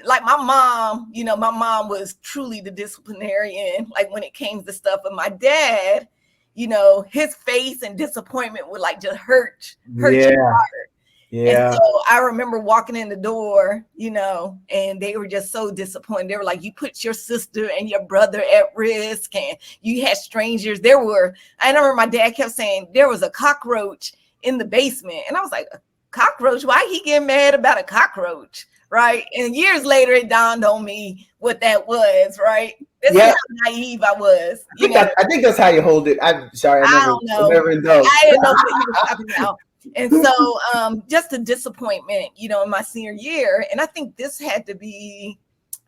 like my mom, my mom was truly the disciplinarian, like when it came to stuff. And my dad, his face and disappointment would like just hurt your heart. Yeah. And so I remember walking in the door, and they were just so disappointed. They were like, "You put your sister and your brother at risk, and you had strangers." I remember my dad kept saying there was a cockroach in the basement. And I was like, "A cockroach? Why he getting mad about a cockroach?" Right. And years later, it dawned on me what that was. Right. This is how naive I was. I think that's how you hold it. I'm sorry. I don't know. Never indulged. I didn't know what he was talking about. And so just a disappointment, in my senior year. And I think this had to be,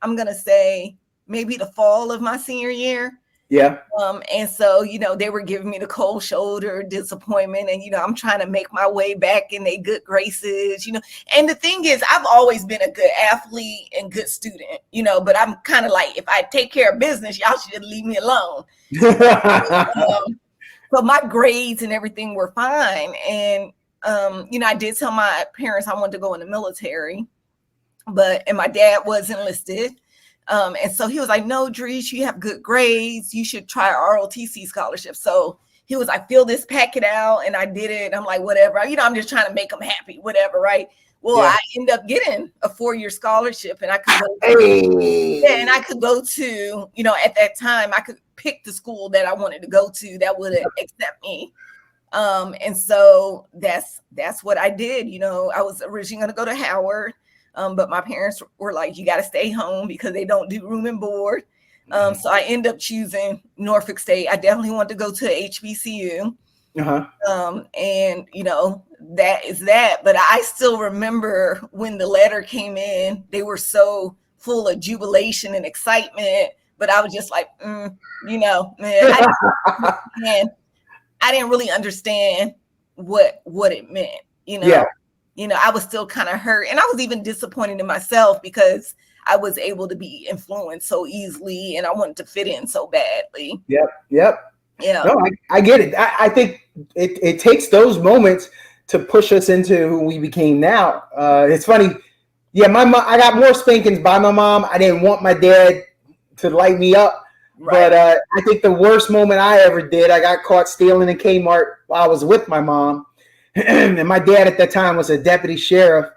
I'm going to say, maybe the fall of my senior year. Yeah. And so, they were giving me the cold shoulder, disappointment. And, I'm trying to make my way back in their good graces, And the thing is, I've always been a good athlete and good student, but I'm kind of like, if I take care of business, y'all should leave me alone. So my grades and everything were fine. And, I did tell my parents I wanted to go in the military, and my dad was enlisted. And so he was like, "No, Driece, you have good grades. You should try ROTC scholarship." So he was like, "Fill this packet out." And I did it. I'm like, whatever, I'm just trying to make them happy, whatever. Right. Well, I ended up getting a 4-year scholarship, and I could go to, at that time I could pick the school that I wanted to go to that would accept me. And so that's what I did. I was originally going to go to Howard. But my parents were like, "You got to stay home because they don't do room and board." So I ended up choosing Norfolk State. I definitely wanted to go to HBCU. And, that is that. But I still remember when the letter came in, they were so full of jubilation and excitement. But I was just like, man, I didn't really understand what it meant, Yeah. I was still kind of hurt, and I was even disappointed in myself because I was able to be influenced so easily, and I wanted to fit in so badly. Yep. Yeah. No, I get it. I think it takes those moments to push us into who we became now. It's funny. Yeah, my mom, I got more spankings by my mom. I didn't want my dad to light me up. Right. But I think the worst moment I ever did, I got caught stealing in Kmart while I was with my mom. And my dad at that time was a deputy sheriff.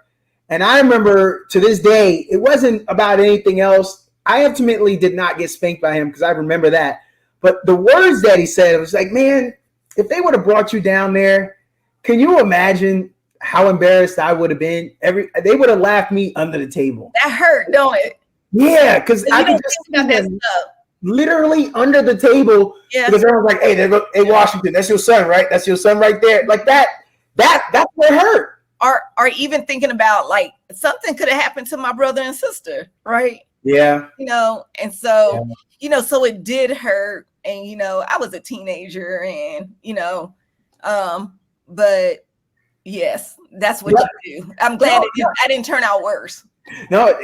And I remember to this day, it wasn't about anything else. I ultimately did not get spanked by him because I remember that. But the words that he said, it was like, man, if they would have brought you down there, can you imagine how embarrassed I would have been? They would have laughed me under the table. That hurt, don't it? Yeah, because I could just see them literally under the table. Yeah. Because everyone's like, hey, hey, Washington, that's your son, right? That's your son right there. Like that's what hurt. Or even thinking about like something could have happened to my brother and sister, right? Yeah. And so, so it did hurt. And, I was a teenager and, but yes, that's what you do. I'm glad I didn't turn out worse. No,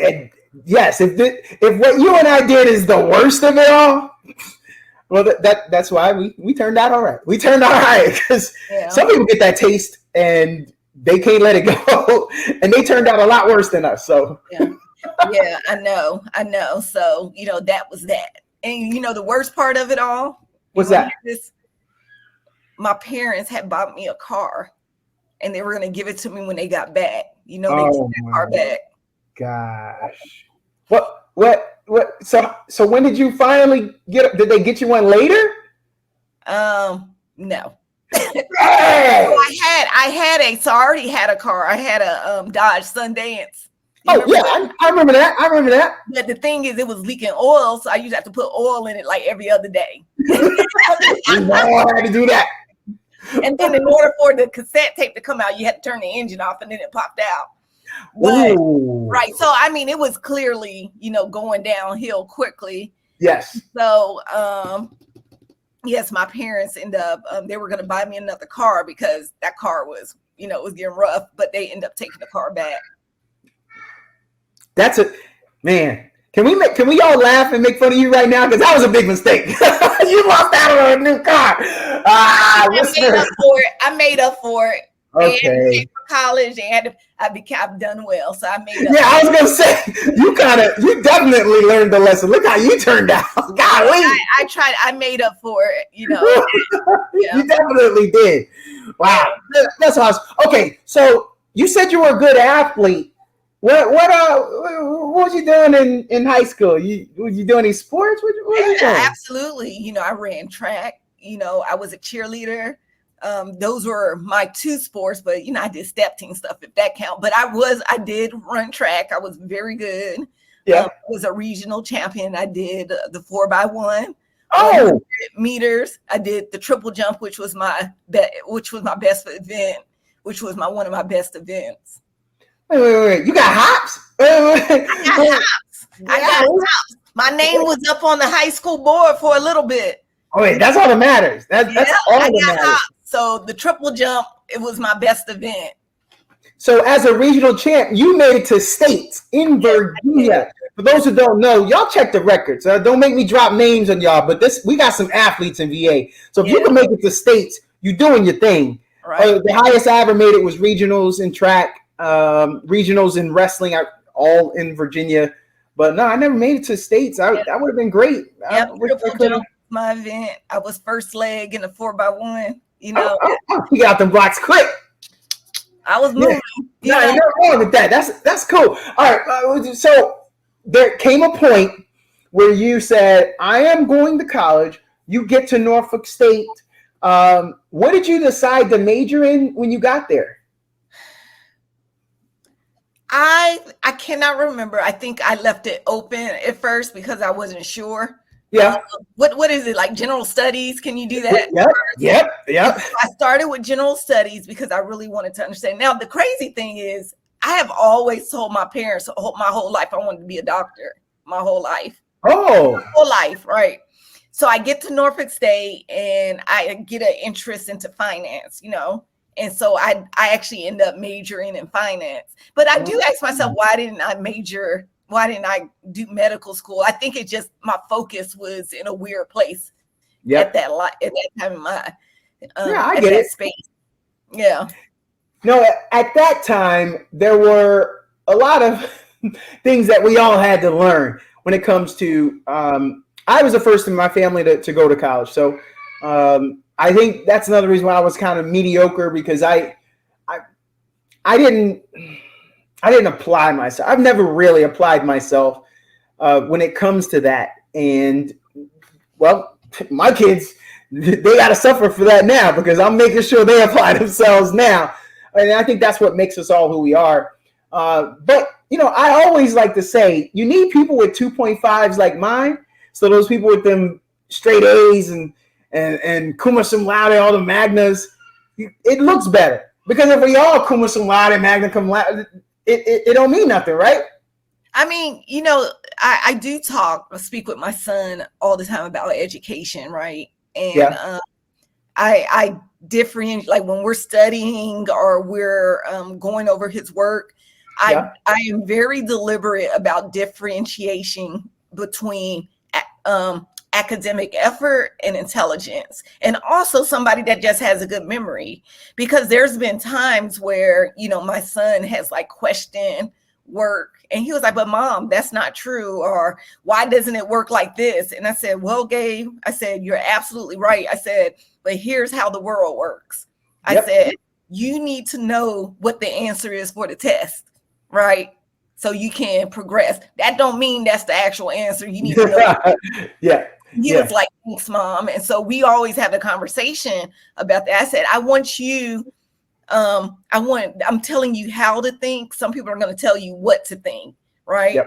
yes. If what you and I did is the worst of it all, well, that's why we turned out all right. We turned out all right because some people get that taste and they can't let it go, and they turned out a lot worse than us. So yeah, I know. So that was that, and the worst part of it all. What's that? My parents had bought me a car, and they were going to give it to me when they got back. They took that car back. Gosh, what? So when did you finally get? Did they get you one later? No. I already had a car. I had a Dodge Sundance. I remember that. But the thing is, it was leaking oil, so I used to have to put oil in it like every other day. I had to do that. And then in order for the cassette tape to come out, you had to turn the engine off, and then it popped out. But, right. So, I mean, it was clearly, going downhill quickly. Yes. So, yes, my parents ended up, they were going to buy me another car because that car was, it was getting rough, but they ended up taking the car back. That's it, man. Can we all laugh and make fun of you right now? Because that was a big mistake. You lost out on a new car. I made up for it. Okay. And for college, and I've done well, so I made up. Yeah, I was gonna say you definitely learned the lesson. Look how you turned out. Golly. I tried. I made up for it. You definitely did. Wow, that's awesome. Okay, so you said you were a good athlete. What was you doing in high school? Was you doing any sports? What you doing? Absolutely. I ran track. I was a cheerleader. Those were my two sports, but I did step team stuff if that count. But I did run track. I was very good. Yeah, I was a regional champion. I did the 4x1 meters. I did the triple jump, which was my best event, which was one of my best events. Wait. You got hops? I got hops. My name was up on the high school board for a little bit. Oh, wait, that's all that matters. That's all that matters. Hops. So the triple jump, it was my best event. So as a regional champ, you made it to states in Virginia. For those who don't know, y'all check the records. Don't make me drop names on y'all, but we got some athletes in VA. So if you can make it to states, you're doing your thing. Right. The highest I ever made it was regionals in track. Regionals in wrestling, all in Virginia, but no, I never made it to states. That would have been great. My event. I was first leg in the 4x1. You got them blocks quick. I was moving. No, ain't nothing wrong with that. That's cool. All right. So there came a point where you said, "I am going to college." You get to Norfolk State. What did you decide to major in when you got there? I cannot remember. I think I left it open at first because I wasn't sure. Yeah. What is it, like general studies? Can you do that? Yep. I started with general studies because I really wanted to understand. Now, the crazy thing is I have always told my parents my whole life I wanted to be a doctor. My whole life. Oh. My whole life, right. So I get to Norfolk State and I get an interest into finance, and so I actually end up majoring in finance. But I do ask myself, why didn't I do medical school? I think it just, my focus was in a weird place at that time in my I get it. Space. Yeah. No, at that time there were a lot of things that we all had to learn when it comes to. I was the first in my family to go to college, so I think that's another reason why I was kind of mediocre, because I didn't apply myself. I've never really applied myself when it comes to that. And well, my kids, they got to suffer for that now, because I'm making sure they apply themselves now. And I think that's what makes us all who we are. But I always like to say, you need people with 2.5s like mine. So those people with them straight A's and cum laude, all the magnas, it looks better. Because if we all cum laude, magna cum laude, it don't mean nothing, right? I mean, I do speak with my son all the time about education, right? And I differentiate, like when we're studying or we're going over his work, I am very deliberate about differentiation between academic effort and intelligence, and also somebody that just has a good memory. Because there's been times where my son has like questioned work, and he was like, but mom, that's not true, or why doesn't it work like this? And I said, well, Gabe, I said, you're absolutely right. I said, but here's how the world works. I said, you need to know what the answer is for the test, right? So you can progress. That don't mean that's the actual answer. You need to know. He was like, thanks, mom. And so we always have a conversation about that. I said, I want you, I'm telling you how to think. Some people are going to tell you what to think, right?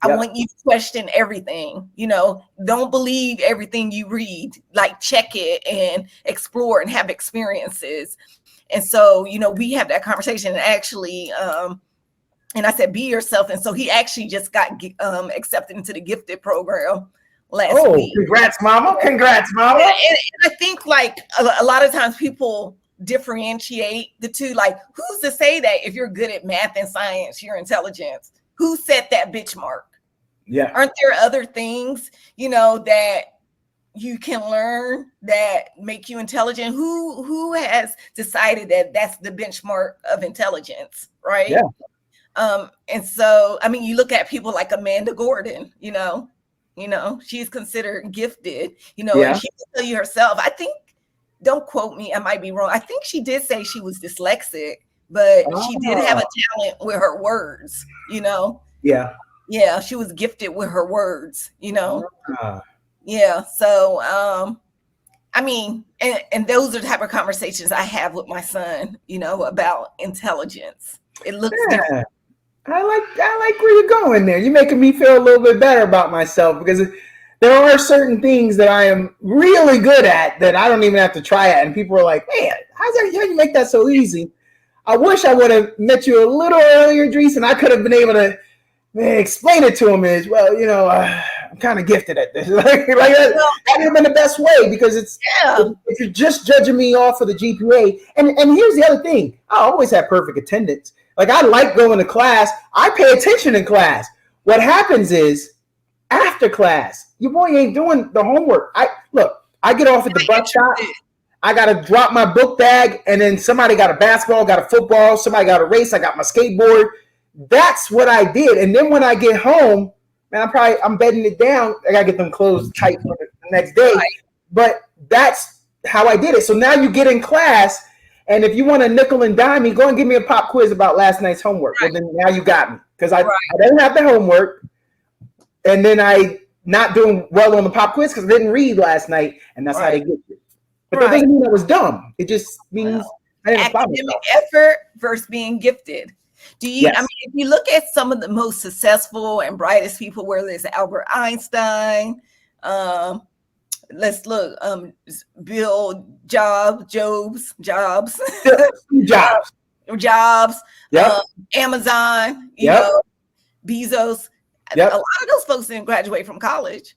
I want you to question everything. Don't believe everything you read. Like, check it and explore and have experiences. And so, we have that conversation. And actually, and I said, be yourself. And so he actually just got accepted into the gifted program last week. Congrats, mama. Congrats, mama. And I think like a lot of times people differentiate the two. Like, who's to say that if you're good at math and science, you're intelligent? Who set that benchmark? Yeah. Aren't there other things, that you can learn that make you intelligent? Who has decided that that's the benchmark of intelligence, right? Yeah. And so, I mean, you look at people like Amanda Gordon, she's considered gifted, and she can tell you herself, I think, don't quote me, I might be wrong, I think she did say she was dyslexic, but she did have a talent with her words, Yeah, she was gifted with her words, Yeah, so, I mean, and those are the type of conversations I have with my son, about intelligence. It looks different. I like where you're going there. You're making me feel a little bit better about myself, because there are certain things that I am really good at that I don't even have to try at. And people are like, man, how you make that so easy? I wish I would have met you a little earlier, Driece, and I could have been able to explain it to him as well. I'm kind of gifted at this. That would have been the best way, because if you're just judging me off of the GPA. And here's the other thing. I always have perfect attendance. Like, I like going to class. I pay attention in class. What happens is, after class, your boy ain't doing the homework. I get off at the bus stop. I got to drop my book bag, and then somebody got a basketball, got a football, somebody got a race, I got my skateboard. That's what I did. And then when I get home, man, I'm bedding it down. I got to get them clothes tight for the next day. Right. But that's how I did it. So now you get in class, and if you want to nickel and dime me, go and give me a pop quiz about last night's homework. Right. Well, then now you got me, because I didn't have the homework, and then I not doing well on the pop quiz because I didn't read last night, and that's how they get you. But that doesn't mean I was dumb. It just means I didn't apply myself. Academic effort versus being gifted. I mean, if you look at some of the most successful and brightest people, whether it's Albert Einstein, let's look, Bill Jobs, Amazon, Bezos. A lot of those folks didn't graduate from college.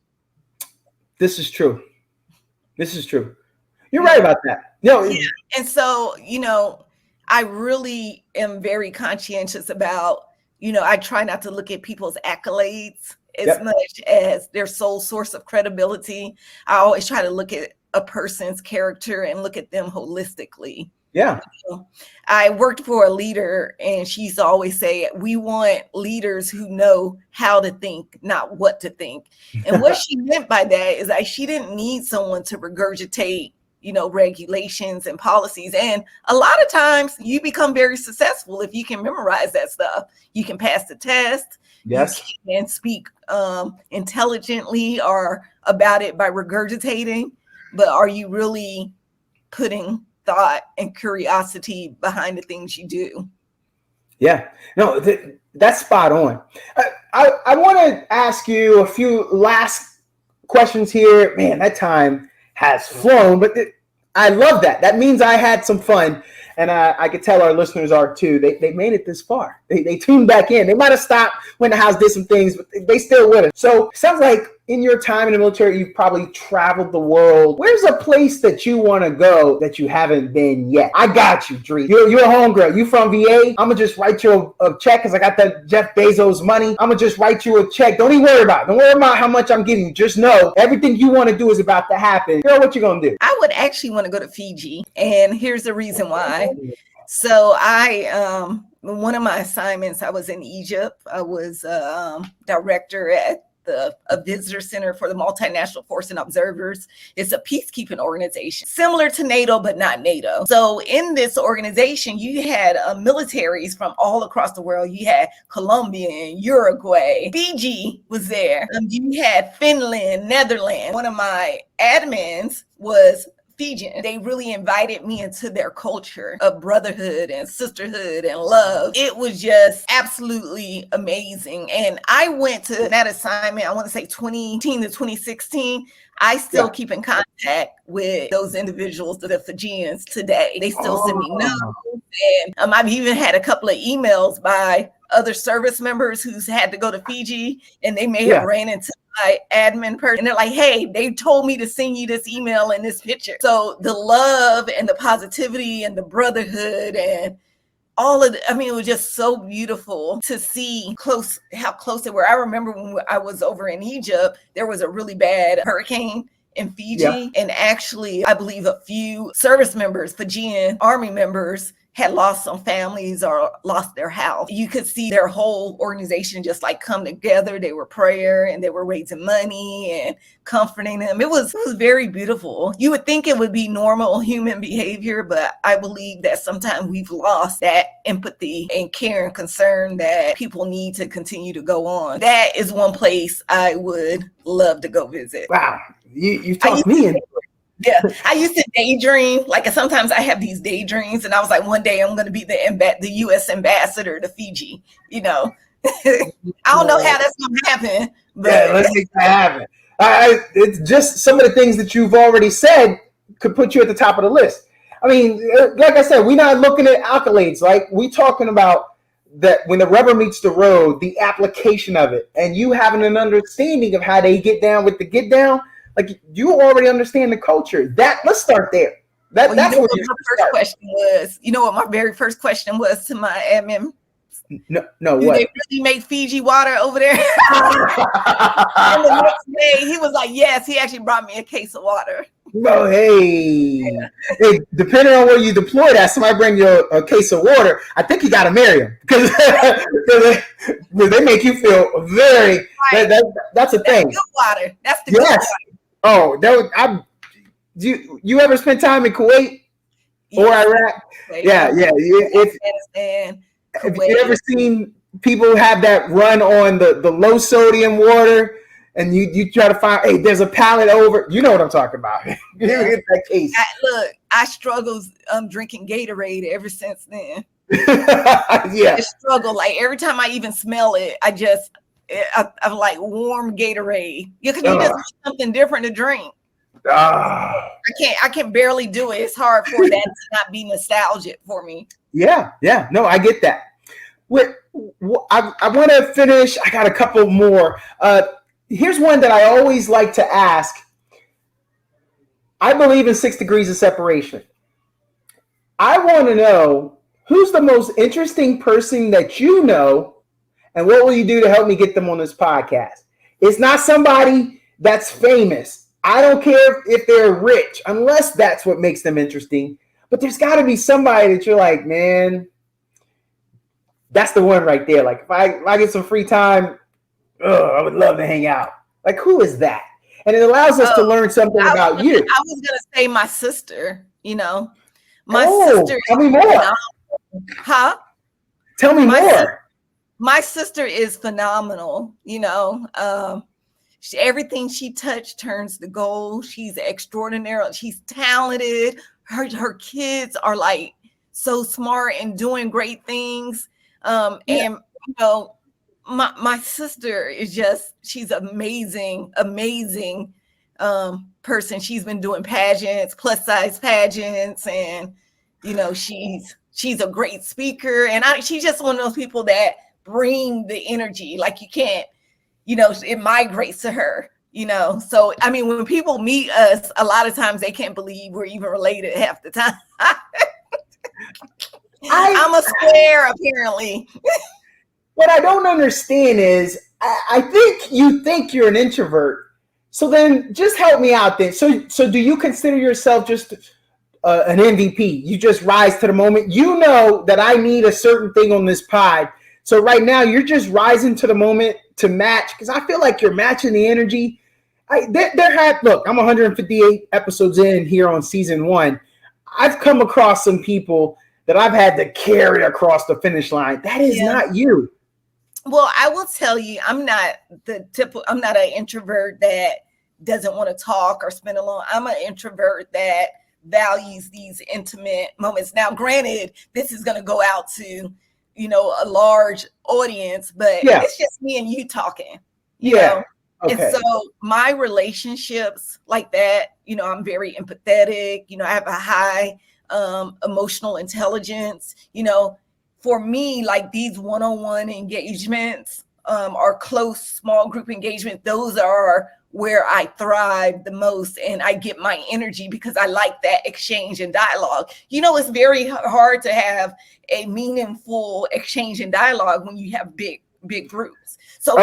This is true. This is true. You're right about that. Yeah. And so, I really am very conscientious about, I try not to look at people's accolades as much as their sole source of credibility. I always try to look at a person's character and look at them holistically. Yeah. I worked for a leader, and she used to always say, we want leaders who know how to think, not what to think. And what she meant by that is that she didn't need someone to regurgitate, regulations and policies. And a lot of times you become very successful if you can memorize that stuff. You can pass the test. Yes. You can speak intelligently or about it by regurgitating. But are you really putting thought and curiosity behind the things you do? Yeah, no, that's spot on. I want to ask you a few last questions here. Man, that time has flown, but I love that. That means I had some fun, and I could tell our listeners are too. They made it this far. They tuned back in. They might have stopped when the house did some things, but they still with us. So sounds like in your time in the military, you've probably traveled the world. Where's a place that you want to go that you haven't been yet? I got you, Driece. You're a homegirl. You from VA? I'm going to just write you a check because I got that Jeff Bezos money. I'm going to just write you a check. Don't even worry about it. Don't worry about how much I'm giving you. Just know everything you want to do is about to happen. Girl, what you going to do? I would actually want to go to Fiji. And here's the reason why. So one of my assignments, I was in Egypt. I was director at a visitor center for the Multinational Force and Observers. It's a peacekeeping organization, similar to NATO, but not NATO. So in this organization, you had militaries from all across the world. You had Colombia and Uruguay. Fiji was there. You had Finland, Netherlands. One of my admins was Fijian. They really invited me into their culture of brotherhood and sisterhood and love. It was just absolutely amazing. And I went to that assignment, I want to say 2018 to 2016. I still keep in contact with those individuals, the Fijians today. They still send me notes. And I've even had a couple of emails by other service members who's had to go to Fiji, and they may have ran into my admin person. And they're like, hey, they told me to send you this email and this picture. So the love and the positivity and the brotherhood and all of it, it was just so beautiful to see how close they were. I remember when I was over in Egypt, there was a really bad hurricane in Fiji. And actually, I believe a few service members, Fijian Army members, had lost some families or lost their house. You could see their whole organization just like come together. They were praying and they were raising money and comforting them. It was very beautiful. You would think it would be normal human behavior, but I believe that sometimes we've lost that empathy and care and concern that people need to continue to go on. That is one place I would love to go visit. Wow. You talked me into it. Yeah, I used to daydream. Like sometimes I have these daydreams, and I was like, one day I'm going to be the U.S. ambassador to Fiji. I don't know how that's going to happen. But let's make that happen. It's just some of the things that you've already said could put you at the top of the list. Like I said, we're not looking at accolades. Like we talking about that when the rubber meets the road, the application of it, and you having an understanding of how they get down with the get down. Like you already understand the culture. Let's start there. That's what my first question was. You know what my very first question was to my admin? No, do what? They really make Fiji water over there? And the next day, he was like, yes, he actually brought me a case of water. Oh, hey, depending on where you deploy that, somebody bring you a case of water. I think you got to marry them because they make you feel very. Right. That's a thing. Good water. That's the good water. Oh, you ever spend time in Kuwait or Iraq? Yeah. Have you ever seen people have that run on the low sodium water? And you try to find, hey, there's a pallet over. You know what I'm talking about. You get that case. I struggled drinking Gatorade ever since then. Yeah. I struggle. Like every time I even smell it, I'm like warm Gatorade. Because you just want something different to drink. I can barely do it. It's hard for that to not be nostalgic for me. Yeah. No, I get that. I want to finish. I got a couple more. Here's one that I always like to ask. I believe in 6 degrees of separation. I want to know who's the most interesting person that you know, and what will you do to help me get them on this podcast? It's not somebody that's famous. I don't care if they're rich, unless that's what makes them interesting. But there's got to be somebody that you're like, man, that's the one right there. Like, if I get some free time, I would love to hang out. Like, who is that? And it allows us to learn something about you. I was going to say my sister, My sister. Tell me more. Huh? Tell me more. My sister is phenomenal. Everything she touched turns to gold. She's extraordinary. She's talented. Her kids are like so smart and doing great things. And my sister is she's amazing person. She's been doing pageants, plus size pageants, and she's a great speaker. And she's just one of those people that bring the energy. Like, you can't, it migrates to her. So I mean, when people meet us, a lot of times they can't believe we're even related half the time. I'm a square, apparently. What I don't understand is, I think you think you're an introvert. So then just help me out then. So do you consider yourself just an MVP? You just rise to the moment. You know that I need a certain thing on this pod. So right now you're just rising to the moment to match, because I feel like you're matching the energy. Look, I'm 158 episodes in here on season 1. I've come across some people that I've had to carry across the finish line. That is not you. Well, I will tell you, I'm not an introvert that doesn't want to talk or spend alone. I'm an introvert that values these intimate moments. Now, granted, this is going to go out to, a large audience, but it's just me and you talking, you know? Okay. And so my relationships like that, I'm very empathetic, I have a high emotional intelligence, for me, like these one-on-one engagements or close small group engagement, those are where I thrive the most, and I get my energy because I like that exchange and dialogue. It's very hard to have a meaningful exchange and dialogue when you have big groups. So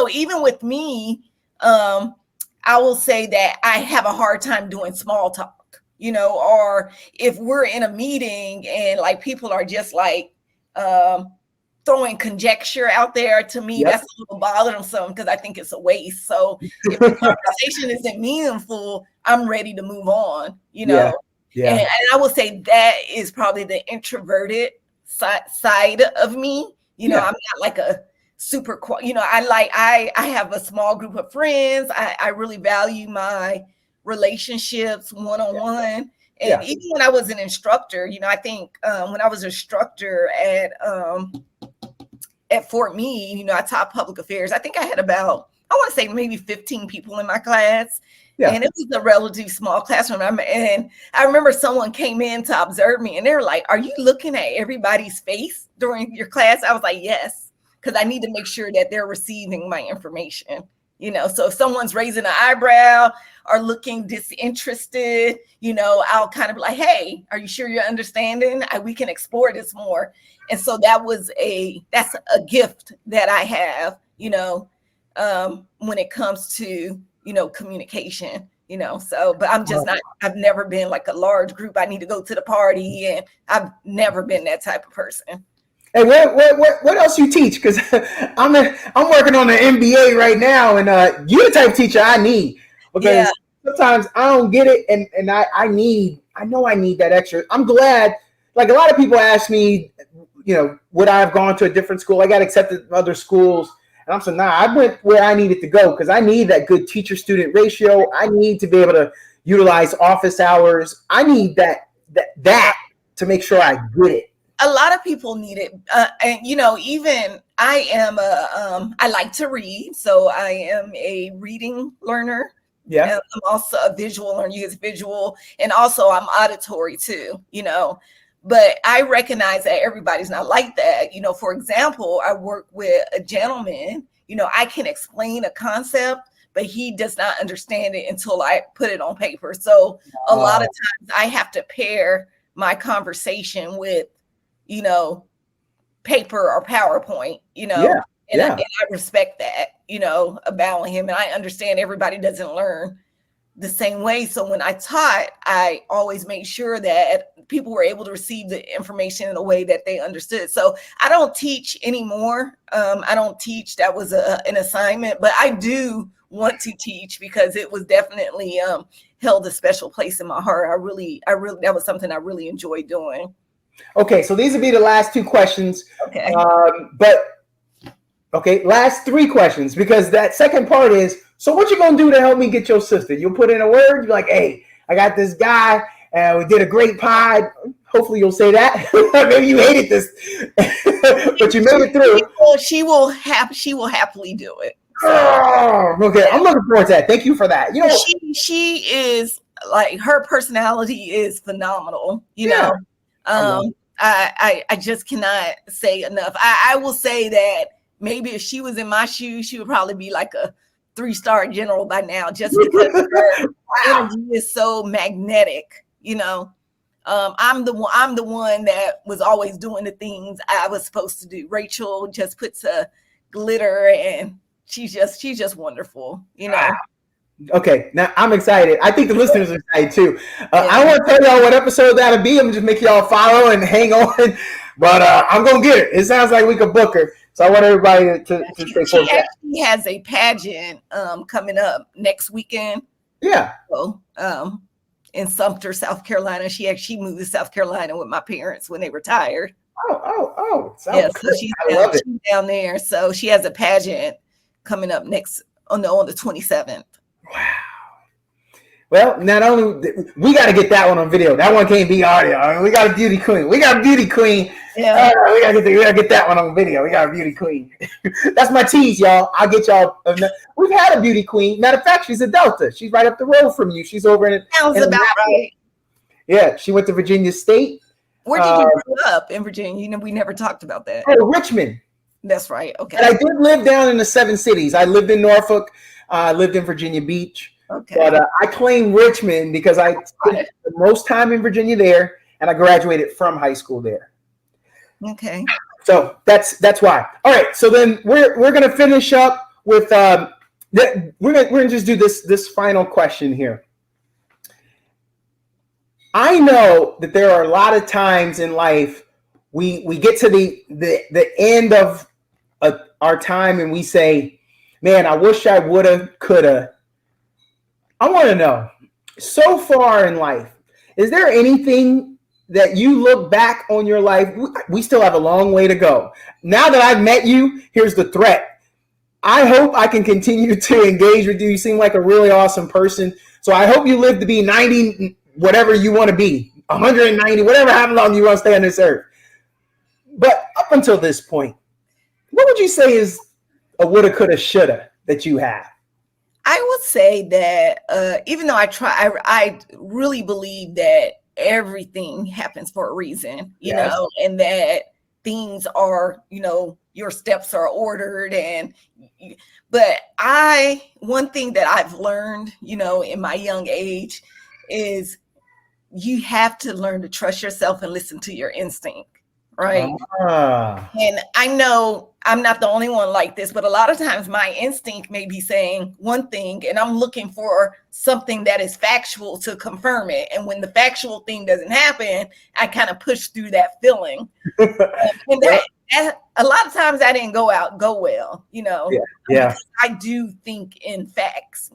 even with me, I will say that I have a hard time doing small talk. Or if we're in a meeting and like people are just like throwing conjecture out there, to me, that's a little bothersome because I think it's a waste. So if the conversation isn't meaningful, I'm ready to move on, And I will say that is probably the introverted side of me. I'm not like a super, I have a small group of friends. I really value my relationships one-on-one. And even when I was an instructor, I think when I was an instructor at Fort Meade, I taught public affairs. I think I had about, I want to say maybe 15 people in my class. And it was a relatively small classroom. And I remember someone came in to observe me and they were like, "Are you looking at everybody's face during your class?" I was like, "Yes," because I need to make sure that they're receiving my information. So if someone's raising an eyebrow or looking disinterested, I'll kind of be like, "Hey, are you sure you're understanding? We can explore this more." And so that's a gift that I have, when it comes to, communication, but I'm just not, I've never been like a large group. I need to go to the party, and I've never been that type of person. Hey, what else you teach? Because I'm working on an MBA right now, and you're the type of teacher I need, because sometimes I don't get it, and I need that extra. I'm glad. Like, a lot of people ask me, would I have gone to a different school? I got accepted to other schools, and I'm saying, nah, I went where I needed to go because I need that good teacher-student ratio. I need to be able to utilize office hours. I need that to make sure I get it. A lot of people need it. And, even I am I like to read. So I am a reading learner. Yeah. And I'm also a visual learner, use visual. And also I'm auditory too, but I recognize that everybody's not like that. For example, I work with a gentleman, I can explain a concept, but he does not understand it until I put it on paper. So a lot of times I have to pair my conversation with, paper or PowerPoint, and I respect that, about him. And I understand everybody doesn't learn the same way. So when I taught, I always made sure that people were able to receive the information in a way that they understood. So I don't teach anymore. I don't teach. That was an assignment, but I do want to teach because it was definitely held a special place in my heart. I really, that was something I really enjoyed doing. Okay, so these would be the last two questions. Okay. Last three questions, because that second part is, so what you gonna do to help me get your sister? You'll put in a word, you're like, hey, I got this guy, and we did a great pod. Hopefully you'll say that. Maybe you hated this, but you made it through. She will happily do it. Oh, okay. I'm looking forward to that. Thank you for that. She is like, her personality is phenomenal, know. I just cannot say enough. I will say that maybe if she was in my shoes, she would probably be like a 3-star general by now, just because her energy is so magnetic. I'm the one that was always doing the things I was supposed to do. Rachel just puts a glitter, and she's just wonderful. Okay, now I'm excited. I think the listeners are excited too. I don't want to tell y'all what episode that'll be. I'm just make y'all follow and hang on. But I'm gonna get it. It sounds like we could book her. So I want everybody to stay focused. She actually has a pageant coming up next weekend. Yeah. So in Sumter, South Carolina. She actually moved to South Carolina with my parents when they retired. Oh. Yeah, so she's down there. So she has a pageant coming up on the 27th. Wow. Well, not only we got to get that one on video. That one can't be audio. I mean, we got a beauty queen. Yeah. We gotta get that one on video. We got a beauty queen. That's my tease, y'all. I'll get y'all. We've had a beauty queen. Matter of fact, she's a Delta. She's right up the road from you. She's over in. Sounds about right. Yeah, she went to Virginia State. Where did you grow up in Virginia? We never talked about that. Oh, Richmond. That's right. Okay. And I did live down in the 7 cities. I lived in Norfolk. I lived in Virginia Beach. Okay. But I claim Richmond because I spent the most time in Virginia there, and I graduated from high school there. Okay. So that's why. All right. So then we're gonna finish up with we're gonna just do this final question here. I know that there are a lot of times in life we get to the end of our time and we say, man, I wish I woulda, coulda. I want to know, so far in life, is there anything that you look back on your life? We still have a long way to go. Now that I've met you, here's the threat. I hope I can continue to engage with you. You seem like a really awesome person. So I hope you live to be 90, whatever you want to be, 190, whatever, how long you want to stay on this earth. But up until this point, what would you say is a woulda, coulda, shoulda that you have? I would say that even though I really believe that everything happens for a reason, you know, and that things are, your steps are ordered. But one thing that I've learned, in my young age is you have to learn to trust yourself and listen to your instinct. Right. And I know I'm not the only one like this, but a lot of times my instinct may be saying one thing and I'm looking for something that is factual to confirm it. And when the factual thing doesn't happen, I kind of push through that feeling. And that a lot of times that didn't go well, Yeah. I do think in facts,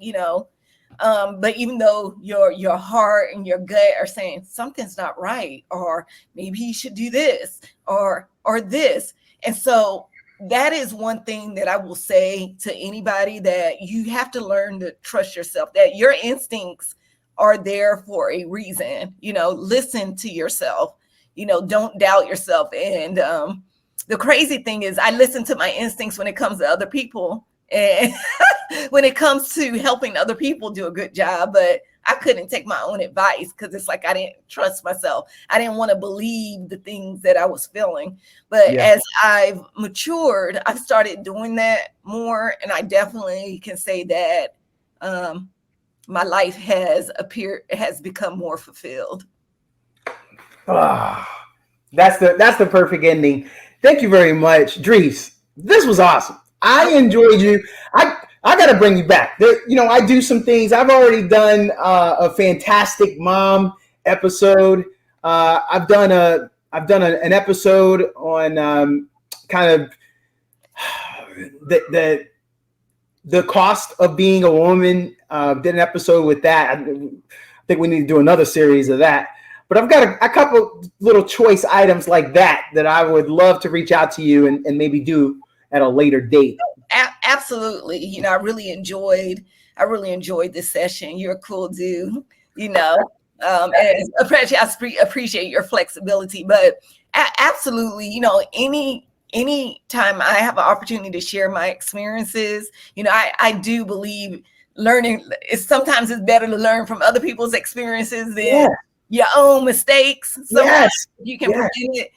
but even though your heart and your gut are saying something's not right, or maybe you should do this or this. And so that is one thing that I will say to anybody, that you have to learn to trust yourself, that your instincts are there for a reason. Listen to yourself, don't doubt yourself. And the crazy thing is I listen to my instincts when it comes to other people. And when it comes to helping other people do a good job, but I couldn't take my own advice because it's like I didn't trust myself. I didn't want to believe the things that I was feeling. But as I've matured, I've started doing that more. And I definitely can say that my life has become more fulfilled. Ah, that's the perfect ending. Thank you very much, Driece. This was awesome. I enjoyed you. I got to bring you back. I do some things. I've already done a Fantastic Mom episode. I've done an episode on kind of the cost of being a woman. Did an episode with that. I think we need to do another series of that. But I've got a couple little choice items like that I would love to reach out to you and maybe do at a later date. Absolutely. I really enjoyed this session. You're a cool dude, and I appreciate your flexibility, but absolutely, any time I have an opportunity to share my experiences, I do believe learning sometimes it's better to learn from other people's experiences than your own mistakes. Sometimes you can prevent it.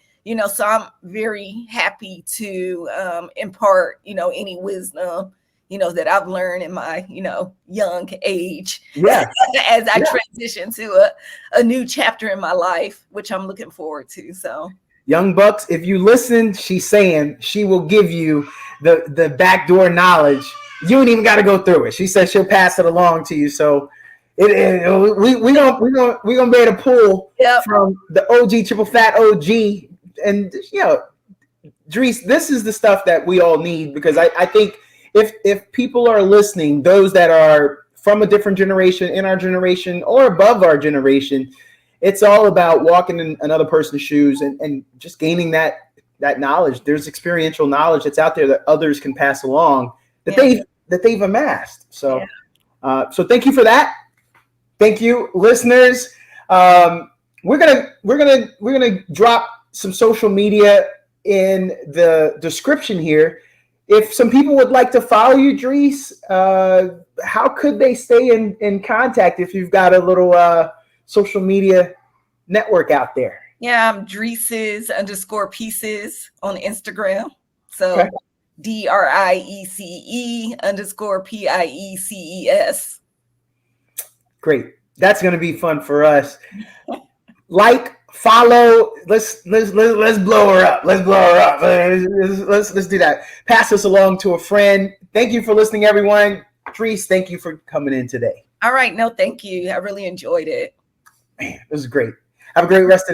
So I'm very happy to impart, any wisdom, that I've learned in my, young age. As I transition to a new chapter in my life, which I'm looking forward to. So, young bucks, if you listen, she's saying she will give you the backdoor knowledge. You ain't even got to go through it. She says she'll pass it along to you. So we gonna be able to pull from the OG triple fat OG. And Driece, this is the stuff that we all need, because I think if people are listening, those that are from a different generation, in our generation, or above our generation, it's all about walking in another person's shoes and just gaining that knowledge. There's experiential knowledge that's out there that others can pass along that they've amassed. So so thank you for that. Thank you, listeners. We're gonna drop some social media in the description here. If some people would like to follow you, Driece, how could they stay in contact if you've got a little social media network out there? Yeah, I'm Driece's _pieces on Instagram. So DRIECE_PIECES. Great. That's going to be fun for us. Follow. Let's blow her up. Let's do that. Pass this along to a friend. Thank you for listening, everyone. Driece, thank you for coming in today. All right. No, thank you. I really enjoyed it. Man, this is great. Have a great rest of the